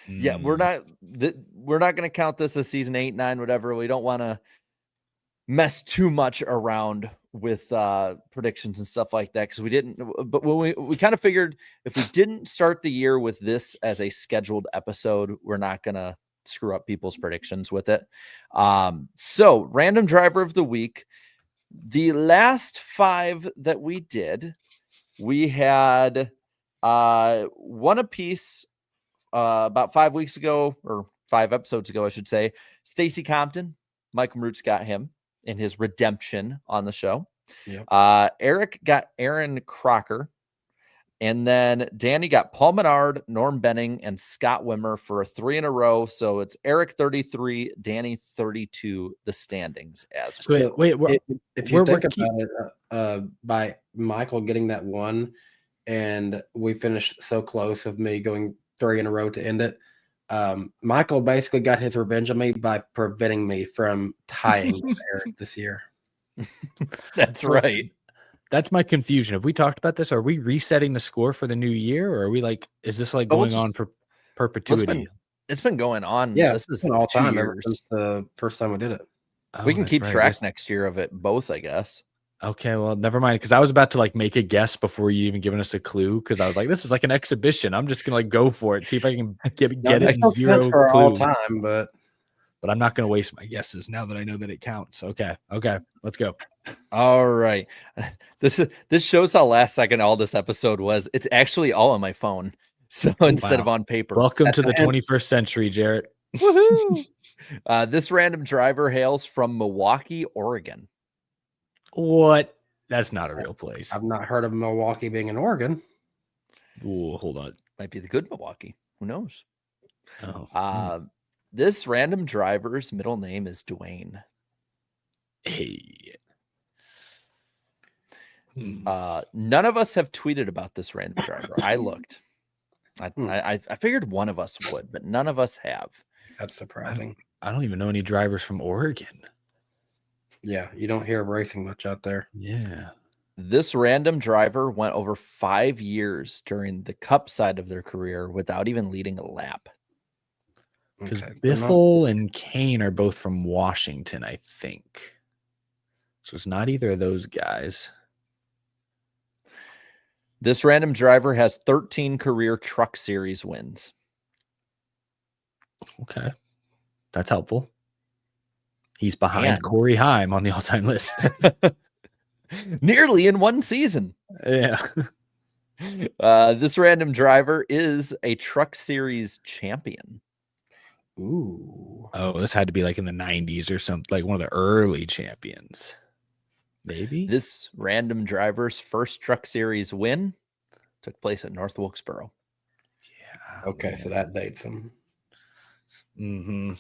Yeah, we're not going to count this as season 8, 9, whatever. We don't want to mess too much around with predictions and stuff like that because we didn't. But when we kind of figured if we didn't start the year with this as a scheduled episode, we're not going to screw up people's predictions with it. So random driver of the week. The last 5 that we did, we had one apiece about 5 weeks ago, or 5 episodes ago, I should say. Stacey Compton, Mike Roots got him in his redemption on the show. Yep. Eric got Aaron Crocker, And then Danny got Paul Menard, Norm Benning, and Scott Wimmer for 3 in a row. So it's Eric 33, Danny 32, the standings as So wait, if you think about it, by Michael getting that one, and we finished so close of me going 3 in a row to end it. Michael basically got his revenge on me by preventing me from tying with Eric this year. That's right. That's my confusion. Have we talked about this? Are we resetting the score for the new year, or are we like, is this like going on for perpetuity? It's been going on. Yeah, this is all 2 time years. ever since the first time we did it. We can keep track next year of it both, I guess. Okay, well, never mind. Because I was about to like make a guess before you even given us a clue. Because I was like, this is like an exhibition. I'm just gonna like go for it, see if I can get it in 0 for all clues. time, but I'm not gonna waste my guesses now that I know that it counts. Okay, let's go. All right. This shows how last second all this episode was. It's actually all on my phone. So instead of on paper. Welcome to the 21st century, Jarrett. Woohoo! This random driver hails from Milwaukee, Oregon. What? That's not a real place. I've not heard of Milwaukee being in Oregon. Ooh, hold on. Might be the good Milwaukee. Who knows? Oh. This random driver's middle name is Dwayne. Hey. None of us have tweeted about this random driver. I looked. I figured one of us would, but none of us have. That's surprising. I don't even know any drivers from Oregon. Yeah, you don't hear racing much out there. Yeah. This random driver went over 5 years during the Cup side of their career without even leading a lap. Because Biffle and Kane are both from Washington, I think. So it's not either of those guys. This random driver has 13 career Truck Series wins. Okay. That's helpful. He's behind Corey Haim on the all-time list. Nearly in one season. Yeah. This random driver is a Truck Series champion. Ooh. Oh, this had to be like in the 90s or something, like one of the early champions. Maybe. This random driver's first Truck Series win took place at North Wilkesboro. Yeah. Okay, so that dates him. Mm-hmm.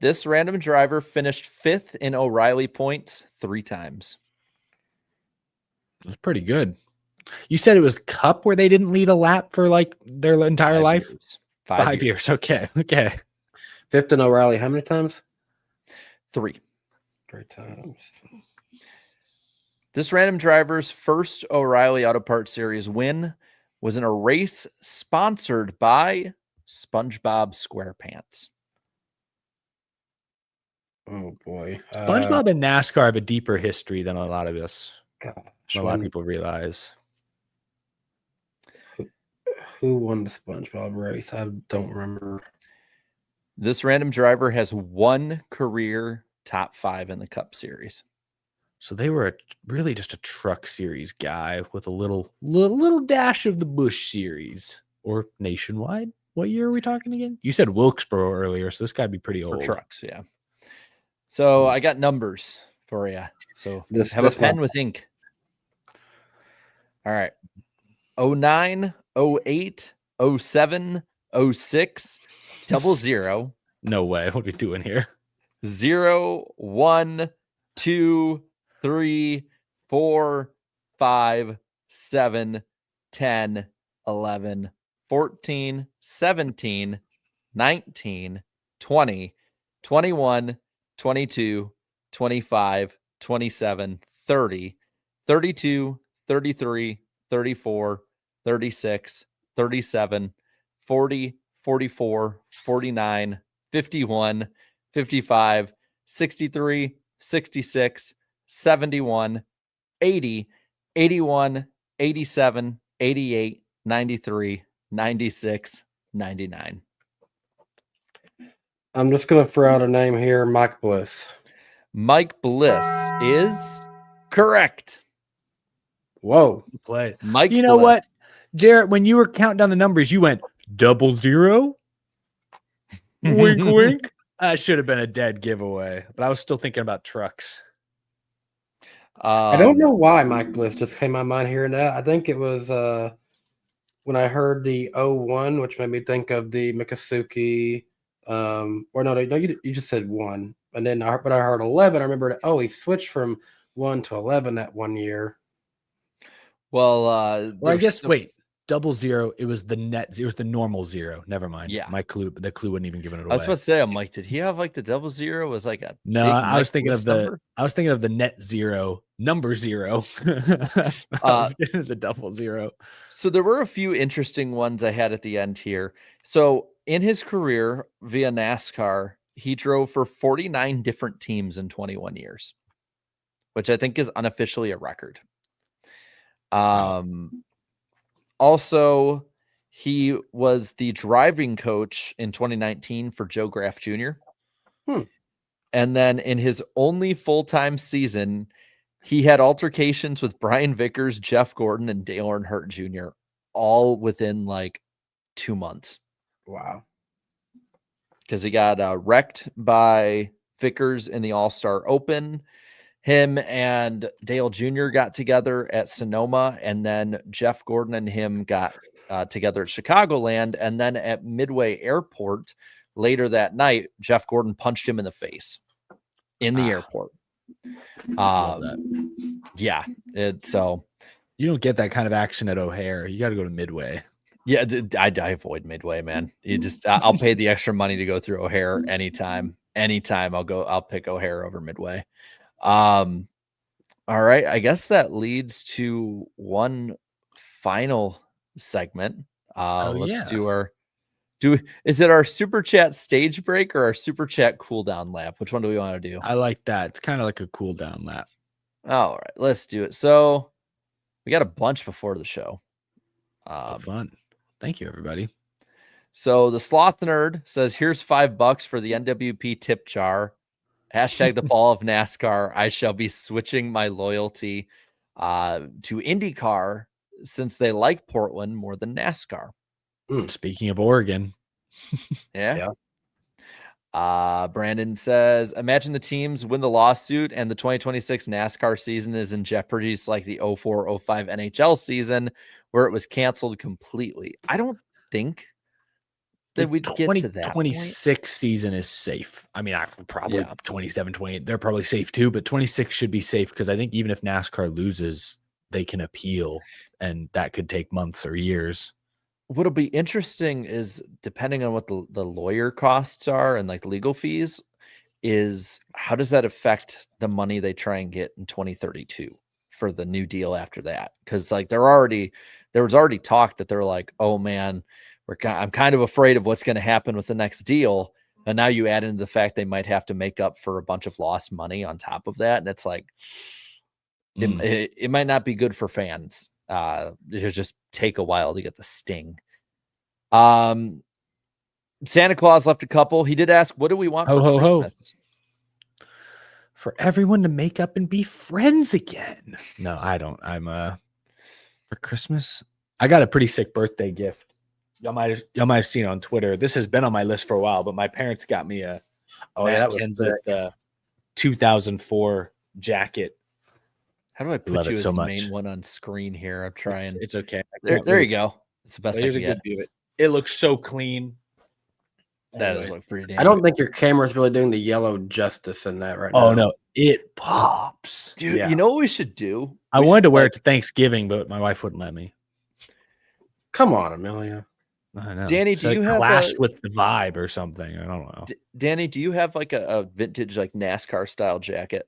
This random driver finished 5th in O'Reilly points 3 times. That's pretty good. You said it was Cup where they didn't lead a lap for like their entire life? Years. 5 years. Okay. 5th in O'Reilly, how many times? 3. 3 times. This random driver's first O'Reilly Auto Parts Series win was in a race sponsored by SpongeBob SquarePants. Oh, boy. SpongeBob and NASCAR have a deeper history than a lot of us. Gosh, A lot of people realize. Who won the SpongeBob race? I don't remember. This random driver has 1 career top 5 in the Cup Series. So they were really just a Truck Series guy with a little dash of the Busch Series or nationwide. What year are we talking again? You said Wilkesboro earlier, so this got to be pretty old. For trucks, yeah. So I got numbers for you. So have a pen with ink. All right. 09, 08, 07, 06, 00. No way. What are we doing here? 0, 1, 2, 3, 4, 5, 7, 10, 11, 14, 17, 19, 20, 21, 22, 25, 27, 30, 32, 33, 34, 36, 37, 40, 44, 49, 51, 55, 63, 66, 71, 80, 81, 87, 88, 93, 96, 99. I'm just going to throw out a name here, Mike Bliss. Mike Bliss is correct. Whoa. Play. Mike You know Bliss. what, Jarrett, when you were counting down the numbers, you went 00? Wink, wink. That should have been a dead giveaway, but I was still thinking about trucks. I don't know why Mike Bliss just came to my mind here and there. I think it was when I heard the 01, which made me think of the Mikasuki. Or no, you just said 1. And then I heard 11. I remember, he switched from 1 to 11 that 1 year. Well, Or I guess, wait, 00. It was the net. It was the normal 0. Never mind. Yeah. The clue wouldn't even give it away. I was about to say, I'm like, did he have like the 00 was like a no? big I was thinking Bliss of the. number? I was thinking of the net 0, number 0. I was getting the 00. So there were a few interesting ones I had at the end here. So in his career via NASCAR, he drove for 49 different teams in 21 years, which I think is unofficially a record. Also, he was the driving coach in 2019 for Joe Graff Jr. And then in his only full-time season, he had altercations with Brian Vickers, Jeff Gordon, and Dale Earnhardt Jr. all within like 2 months. Wow. Because he got wrecked by Vickers in the All-Star Open. Him and Dale Jr. got together at Sonoma, and then Jeff Gordon and him got together at Chicagoland. And then at Midway Airport later that night, Jeff Gordon punched him in the face in the airport. Yeah. So you don't get that kind of action at O'Hare. You got to go to Midway. Yeah, I avoid Midway, man. You just I'll pay the extra money to go through O'Hare anytime. I'll pick O'Hare over Midway. All right. I guess that leads to one final segment. Let's do is it our super chat stage break or our super chat cool down lap? Which one do we want to do? I like that. It's kind of like a cool down lap. All right, let's do it. So we got a bunch before the show. Fun. Thank you, everybody. So the Sloth Nerd says, here's $5 for the NWP tip jar. Hashtag the fall of NASCAR. I shall be switching my loyalty to IndyCar since they like Portland more than NASCAR. Speaking of Oregon. Yeah. Brandon says, imagine the teams win the lawsuit and the 2026 NASCAR season is in jeopardy, just like the 04-05 NHL season where it was canceled completely. I don't think that we'd get to that. 26 season is safe. I mean, I probably 27, 28. They're probably safe too, but 26 should be safe because I think even if NASCAR loses, they can appeal, and that could take months or years. What'll be interesting is depending on what the lawyer costs are and like legal fees is how does that affect the money they try and get in 2032 for the new deal after that? Because like there was already talk that they're like, oh man, I'm kind of afraid of what's going to happen with the next deal. And now you add in the fact they might have to make up for a bunch of lost money on top of that. And it's like, it might not be good for fans. It'll just take a while to get the sting. Santa Claus left a couple. He did ask, what do we want for Christmas? For everyone to make up and be friends again. No, I don't. For Christmas, I got a pretty sick birthday gift. Y'all might have seen on Twitter. This has been on my list for a while, but my parents got me a that was 2004 jacket. How do I put you as the main one on screen here? I'm trying. It's okay. There you go. It's the best I can get. It looks so clean. That does look pretty damn I don't think your camera's really doing the yellow justice in that right now. Oh, no. It pops. Dude, you know what we should do? I wanted to wear it to Thanksgiving, but my wife wouldn't let me. Come on, Amelia. I know. Danny, do you have clashed with the vibe or something? I don't know. Danny, do you have like a vintage like NASCAR style jacket?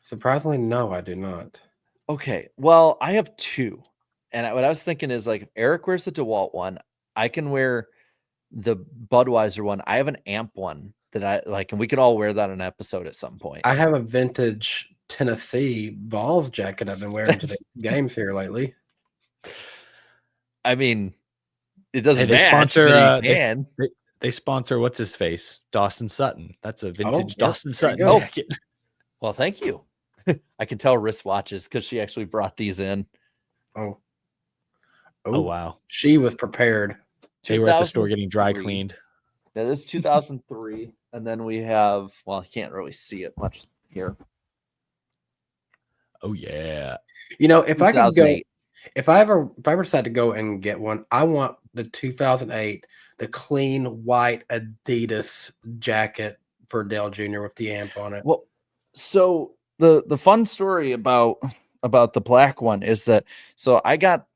Surprisingly, no, I do not. Okay, well, I have two, and what I was thinking is like if Eric wears the DeWalt one, I can wear the Budweiser one. I have an Amp one that I like, and we could all wear that on an episode at some point. I have a vintage Tennessee Vols jacket I've been wearing to the games here lately. I mean, it doesn't they match, sponsor. but They sponsor what's his face, Dawson Sutton. That's a vintage yep, Dawson Sutton go. jacket. Well, thank you. I can tell wristwatches because she actually brought these in. Oh, wow. She was prepared. They were at the store getting dry cleaned. That is 2003. And then we have, well, I can't really see it much here. Oh yeah. You know, if I could go, 2008. if I ever decide to go and get one, I want the 2008, the clean white Adidas jacket for Dale Jr. with the amp on it. Well, so the fun story about the black one is that so I got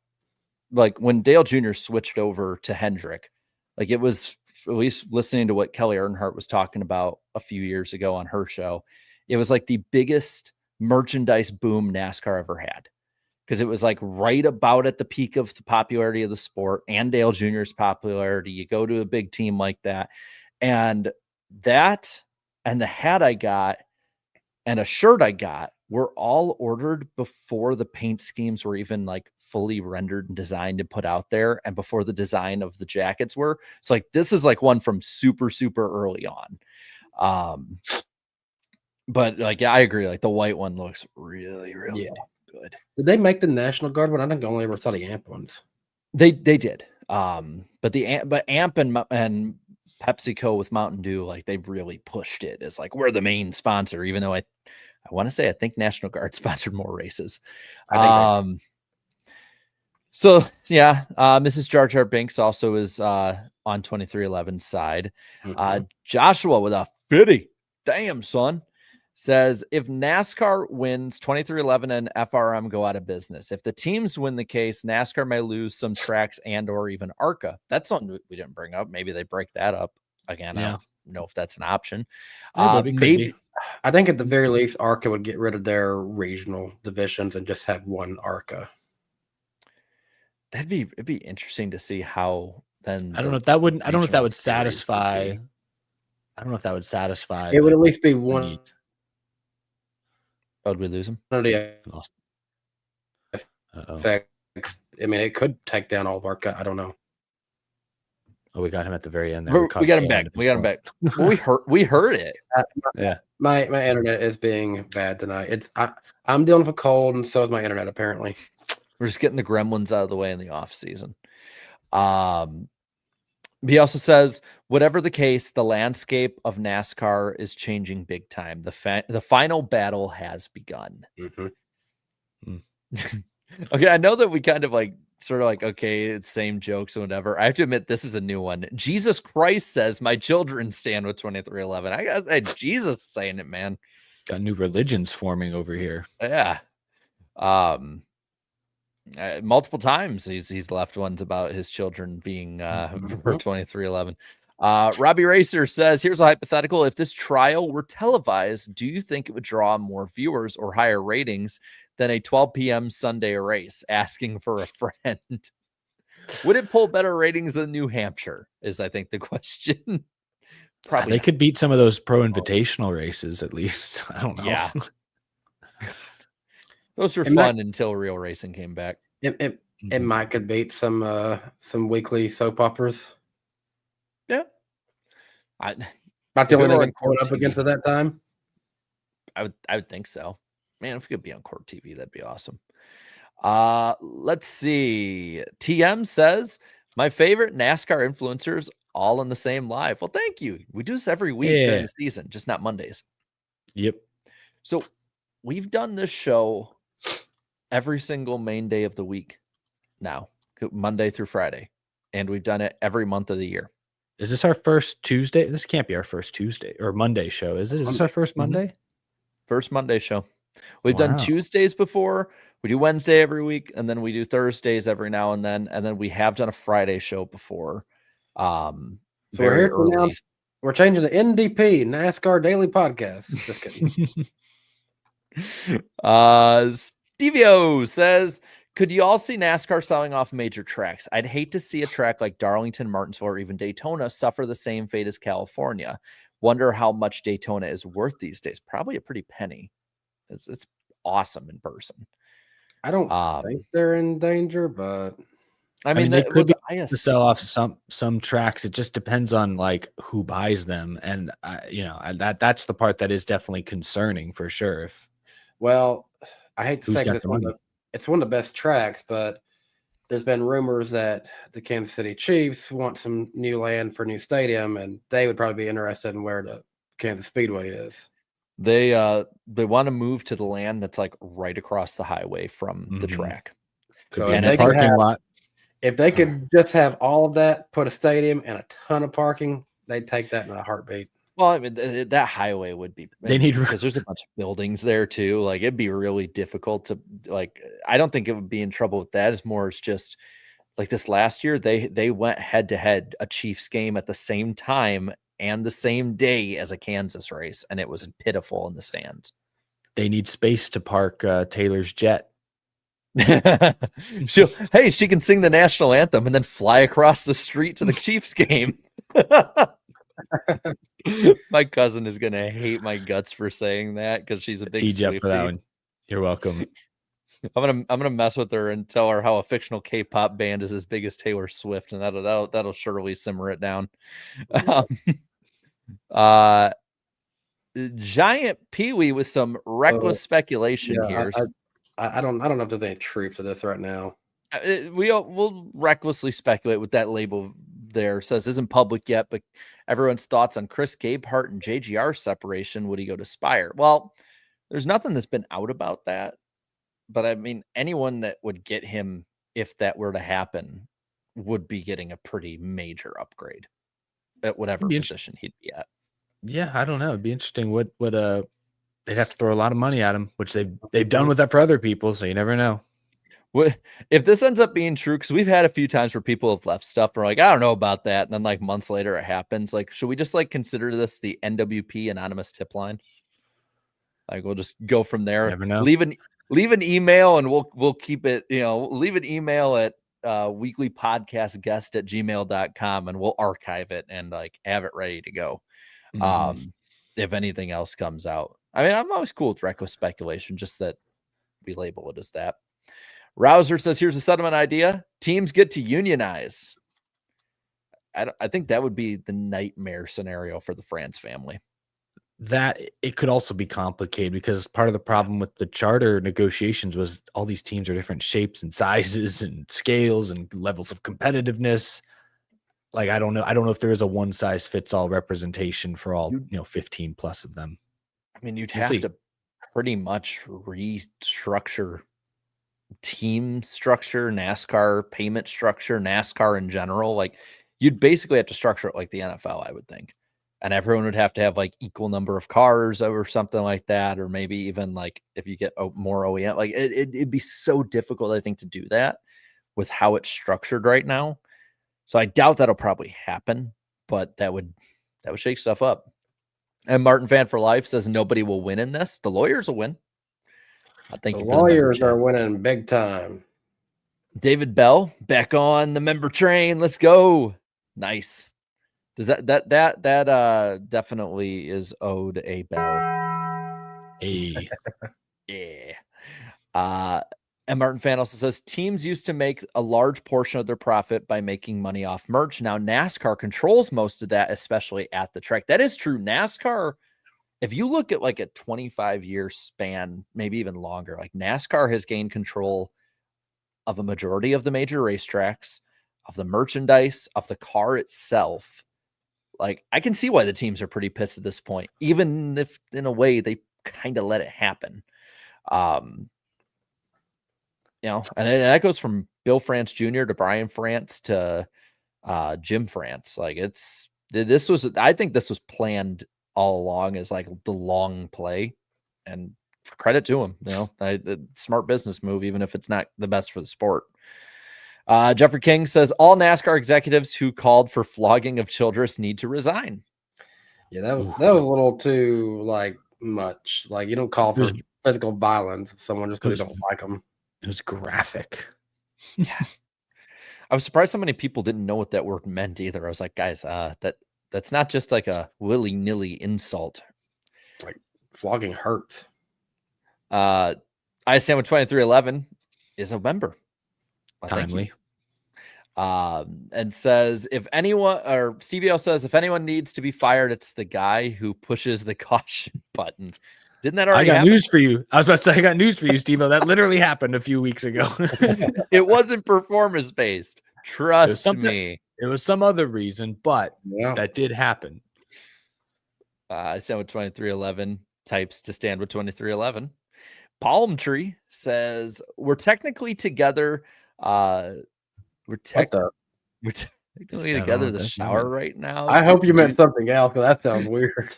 like when Dale Jr. switched over to Hendrick, like it was at least listening to what Kelly Earnhardt was talking about a few years ago on her show, it was like the biggest merchandise boom NASCAR ever had. Because it was like right about at the peak of the popularity of the sport and Dale Jr.'s popularity. You go to a big team like that. And that and the hat I got and a shirt I got were all ordered before the paint schemes were even like fully rendered and designed and put out there, and before the design of the jackets were. So like this is like one from super, super early on. But like, yeah, I agree. Like the white one looks really, really good. Did they make the National Guard one? I think I only ever saw the amp ones. They did. But Amp and PepsiCo with Mountain Dew, like they really pushed it as like we're the main sponsor, even though I want to say I think National Guard sponsored more races. So yeah, Mrs. Jar Jar Binks also is on 2311's side. Joshua with a 50. Damn, son. Says if NASCAR wins, 2311 and FRM go out of business. If the teams win the case, NASCAR may lose some tracks and or even ARCA. That's something we didn't bring up. Maybe they break that up again. Yeah. I don't know if that's an option. Maybe. I think at the very least, ARCA would get rid of their regional divisions and just have one ARCA. It'd be interesting to see how then. I don't know if that would. I don't know if that would satisfy. I don't know if that would satisfy. It would at least be one. Oh, did we lose him? Effects. I mean, it could take down all of ARCA. I don't know. Oh, we got him at the very end there. We got him back. We got him back. Well, we heard it. Yeah. My internet is being bad tonight. I'm dealing with a cold, and so is my internet apparently. We're just getting the gremlins out of the way in the off season. He also says, whatever the case, the landscape of NASCAR is changing big time. The final battle has begun. Okay, I know that we kind of like sort of like, okay, it's same jokes or whatever. I have to admit, this is a new one. Jesus Christ says, my children stand with 2311. I got Jesus saying it, man. Got new religions forming over here. Yeah. Multiple times he's left ones about his children being for 2311. Robbie Racer says, here's a hypothetical. If this trial were televised, do you think it would draw more viewers or higher ratings than a 12 p.m. Sunday race? Asking for a friend. Would it pull better ratings than New Hampshire is, I think, the question. Probably they could beat some of those pro invitational races at least. I don't know. Yeah. Those were fun until real racing came back. It might could beat some weekly soap operas. Yeah. Not the only thing going up against at that time. I would think so. Man, if we could be on Court TV, that'd be awesome. Let's see. TM says, my favorite NASCAR influencers all in the same live. Well, thank you. We do this every week during the season, just not Mondays. Yep. So we've done this show every single main day of the week now, Monday through Friday. And we've done it every month of the year. Is this our first Tuesday? This can't be our first Tuesday or Monday show, is it? Is this our first Monday? First Monday show. We've done Tuesdays before. We do Wednesday every week, and then we do Thursdays every now and then we have done a Friday show before. So we're here to announce we're changing to NDP, NASCAR Daily Podcast. Just kidding. Stevie O says, could you all see NASCAR selling off major tracks? I'd hate to see a track like Darlington, Martinsville, or even Daytona suffer the same fate as California. Wonder how much Daytona is worth these days. Probably a pretty penny. It's awesome in person. I don't think they're in danger, but I mean they could be to sell off some tracks. It just depends on like who buys them, and that's the part that is definitely concerning for sure. I hate to say it's one of the best tracks, but there's been rumors that the Kansas City Chiefs want some new land for a new stadium, and they would probably be interested in where the Kansas Speedway is. They want to move to the land that's like right across the highway from the track. So be if in they a could parking have, lot. if they could just have all of that, put a stadium and a ton of parking, they'd take that in a heartbeat. Well, I mean, that highway would be. They need because there's a bunch of buildings there too. Like it'd be really difficult to like. I don't think it would be in trouble with that. It's just like this last year they went head to head a Chiefs game at the same time and the same day as a Kansas race, and it was pitiful in the stands. They need space to park Taylor's jet. She can sing the national anthem and then fly across the street to the Chiefs game. My cousin is gonna hate my guts for saying that because she's a big Swiftie. For that one. You're welcome. I'm gonna mess with her and tell her how a fictional K-pop band is as big as Taylor Swift, and that'll surely simmer it down. Giant Pee-wee with some reckless speculation here. I don't know if there's any truth to this right now. We'll recklessly speculate with that label there. It says isn't public yet, but everyone's thoughts on Chris Gabehart and JGR separation. Would he go to Spire? Well, there's nothing that's been out about that, but I mean, anyone that would get him, if that were to happen, would be getting a pretty major upgrade at whatever position he'd be at. Yeah, I don't know. It'd be interesting. What they'd have to throw a lot of money at him, which they've done with that for other people, so you never know. If this ends up being true, because we've had a few times where people have left stuff and are like, I don't know about that, and then like months later it happens. Like, should we just like consider this the NWP anonymous tip line? Like, we'll just go from there. Never know. Leave an email and we'll keep it. Leave an email at weeklypodcastguest@gmail.com and we'll archive it and like have it ready to go. If anything else comes out. I mean, I'm always cool with reckless speculation, just that we label it as that. Rouser says, here's a settlement idea. Teams get to unionize. I think that would be the nightmare scenario for the France family. That it could also be complicated because part of the problem with the charter negotiations was all these teams are different shapes and sizes and scales and levels of competitiveness. Like, I don't know if there is a one size fits all representation for all, 15 plus of them. I mean, you'd have to pretty much restructure team structure, NASCAR payment structure, NASCAR in general. Like, you'd basically have to structure it like the NFL, I would think. And everyone would have to have like equal number of cars or something like that. Or maybe even like if you get more OEM, like it'd be so difficult, I think, to do that with how it's structured right now. So I doubt that'll probably happen, but that would shake stuff up. And Martin Fan for Life says nobody will win in this. The lawyers will win. I think the lawyers are winning big time. David Bell back on the member train. Let's go. Nice. Does that definitely is owed a bell. Hey. Yeah. And Martin Fan also says teams used to make a large portion of their profit by making money off merch. Now NASCAR controls most of that, especially at the track. That is true. NASCAR, if you look at like a 25-year span, maybe even longer, like NASCAR has gained control of a majority of the major racetracks, of the merchandise, of the car itself. Like, I can see why the teams are pretty pissed at this point, even if in a way they kind of let it happen. And that goes from Bill France Jr. to Brian France to Jim France. Like, I think this was planned all along as like the long play, and credit to him, smart business move, even if it's not the best for the sport. Jeffrey King says all NASCAR executives who called for flogging of children need to resign. Yeah, that was a little too like much. Like, you don't call for physical violence of someone just because you don't like them. It was graphic. Yeah. I was surprised how many people didn't know what that word meant either. I was like, guys, that's not just like a willy-nilly insult. Like, flogging hurts. I stand with 2311 is a member. Timely. And says if anyone, or CVL says if anyone needs to be fired, it's the guy who pushes the caution button. Didn't that already happen? News for you. I was about to say, I got news for you, Steve. That literally happened a few weeks ago. It wasn't performance based. Trust me. It was some other reason, but that did happen. I stand with 2311. types to stand with 2311. Palm Tree says we're technically together. We're technically together in the shower right now. I hope you meant something else, because that sounds weird.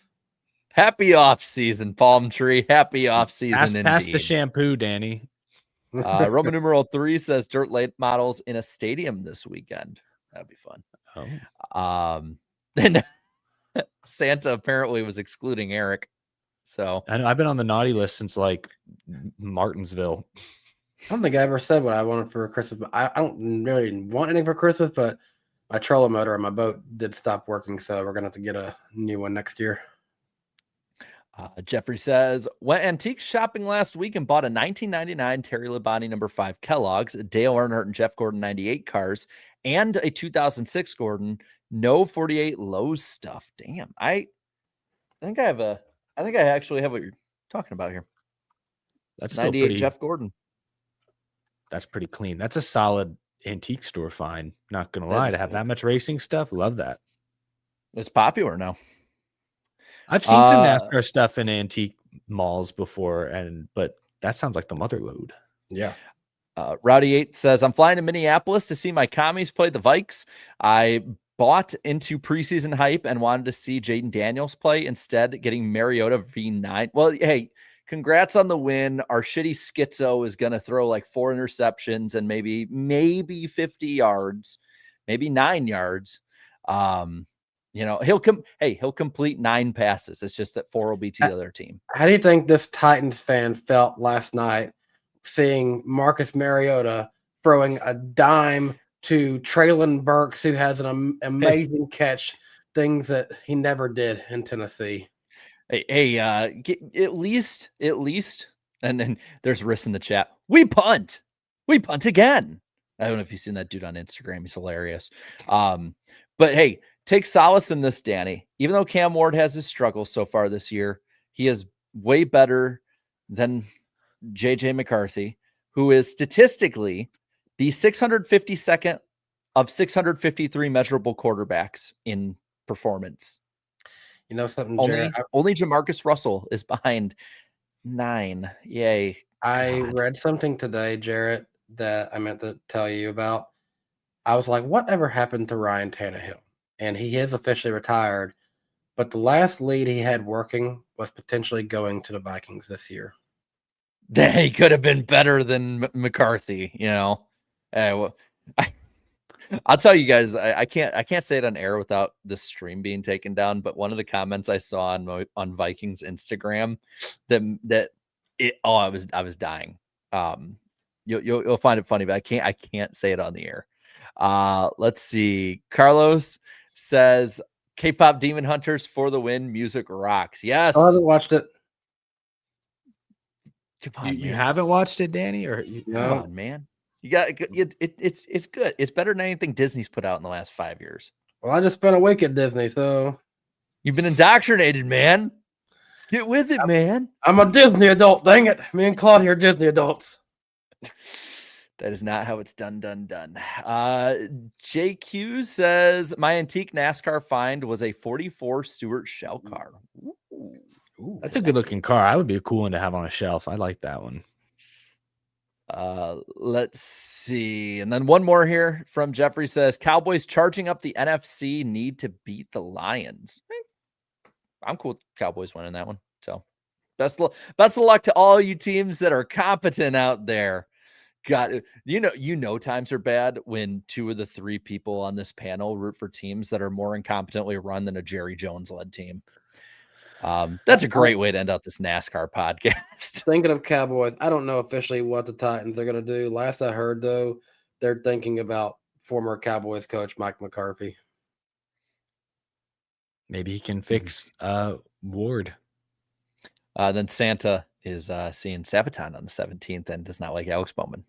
Happy off season, Palm Tree. Happy off season. Pass the shampoo, Danny. Roman numeral 3 says dirt late models in a stadium this weekend. That'd be fun. Then Santa apparently was excluding Eric. So I know I've been on the naughty list since like Martinsville. I don't think I ever said what I wanted for Christmas. But I don't really want anything for Christmas, but my trolling motor on my boat did stop working, so we're gonna have to get a new one next year. Jeffrey says, went antique shopping last week and bought a 1999 Terry Labonte number 5 Kellogg's, a Dale Earnhardt and Jeff Gordon 98 cars, and a 2006 Gordon. No 48 Lowe's stuff. Damn. I think I actually have what you're talking about here. That's 98 still pretty, Jeff Gordon. That's pretty clean. That's a solid antique store find. Not gonna lie, to have that much racing stuff, love that. It's popular now. I've seen some NASCAR stuff in antique malls before, but that sounds like the mother load. Yeah. Rowdy 8 says, I'm flying to Minneapolis to see my commies play the Vikes. I bought into preseason hype and wanted to see Jaden Daniels play, instead getting Mariota V9. Well, hey, congrats on the win. Our shitty schizo is going to throw like 4 interceptions and maybe 50 yards, maybe 9 yards. He'll complete 9 passes. It's just that 4 will be to the other team. How do you think this Titans fan felt last night seeing Marcus Mariota throwing a dime to Traylon Burks, who has an amazing catch, things that he never did in Tennessee? Hey, at least, and then there's Riss in the chat. We punt again. I don't know if you've seen that dude on Instagram. He's hilarious. But hey, take solace in this, Danny. Even though Cam Ward has his struggles so far this year, he is way better than JJ McCarthy, who is statistically the 652nd of 653 measurable quarterbacks in performance. You know something, only Jamarcus Russell is behind 9. Yay. I read something today, Jarrett, that I meant to tell you about. I was like, whatever happened to Ryan Tannehill? And he is officially retired, but the last lead he had working was potentially going to the Vikings this year. He could have been better than McCarthy, I'll tell you guys, I can't say it on air without the stream being taken down. But one of the comments I saw on Vikings Instagram, I was dying. You'll find it funny, but I can't say it on the air. Let's see. Carlos says, K-pop Demon Hunters for the win. Music rocks. Yes. I haven't watched it. Come on, you haven't watched it, Danny? Come on, man. You got it's good. It's better than anything Disney's put out in the last 5 years. Well, I just spent a week at Disney, so you've been indoctrinated, man. Get with it, man. I'm a Disney adult. Dang it. Me and Claudia are Disney adults. That is not how it's done. JQ says, my antique NASCAR find was a 44 Stewart shell car. Ooh, that's a good looking car. That would be a cool one to have on a shelf. I like that one. Let's see. And then one more here from Jeffrey says, Cowboys charging up the NFC, need to beat the Lions. I'm cool with Cowboys winning that one. So best of luck to all you teams that are competent out there. God, times are bad when 2 of the 3 people on this panel root for teams that are more incompetently run than a Jerry Jones led team. That's a great way to end out this NASCAR podcast. Thinking of Cowboys, I don't know officially what the Titans are going to do. Last I heard, though, they're thinking about former Cowboys coach Mike McCarthy. Maybe he can fix Ward. Then Santa is seeing Sabaton on the 17th and does not like Alex Bowman.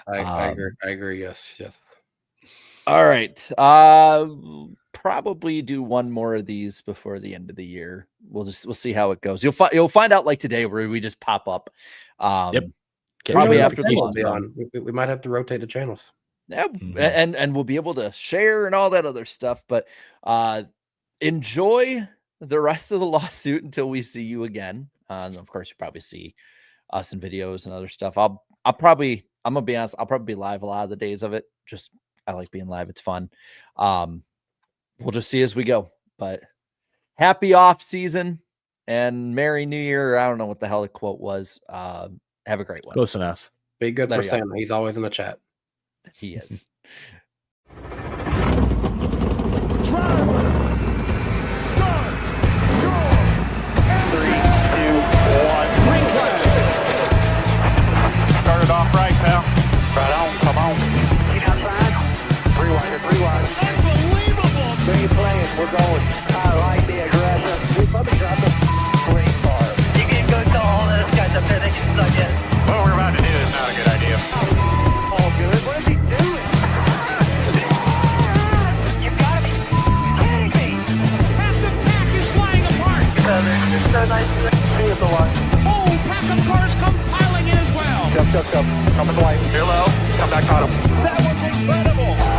I agree. Yes. All right. Probably do one more of these before the end of the year. We'll see how it goes. You'll find out like today where we just pop up. Yep. Probably after the be on. We might have to rotate the channels. Yeah, and we'll be able to share and all that other stuff. But enjoy the rest of the lawsuit until we see you again. And of course, you probably see us in videos and other stuff. I'm gonna be honest, I'll probably be live a lot of the days of it. Just I like being live, it's fun. We'll just see as we go. But happy off season and Merry New Year. I don't know what the hell the quote was. Have a great one. Close enough. Be good There for you Sam. He's always in the chat. He is. Started off right now. Right on, come on. Get outside. Three wide. Unbelievable. Where you playing? We're going. I like the aggressive. We probably dropped the green car. You can go to all those guys up there. They can suck in. What we're about to do is not a good idea. All good. What is he doing? You gotta be kidding me. Half the pack is flying apart. It's so nice to see you the one. Oh, pack of cars come piling in as well. Come in the white. Hello. Come back on him. That was incredible.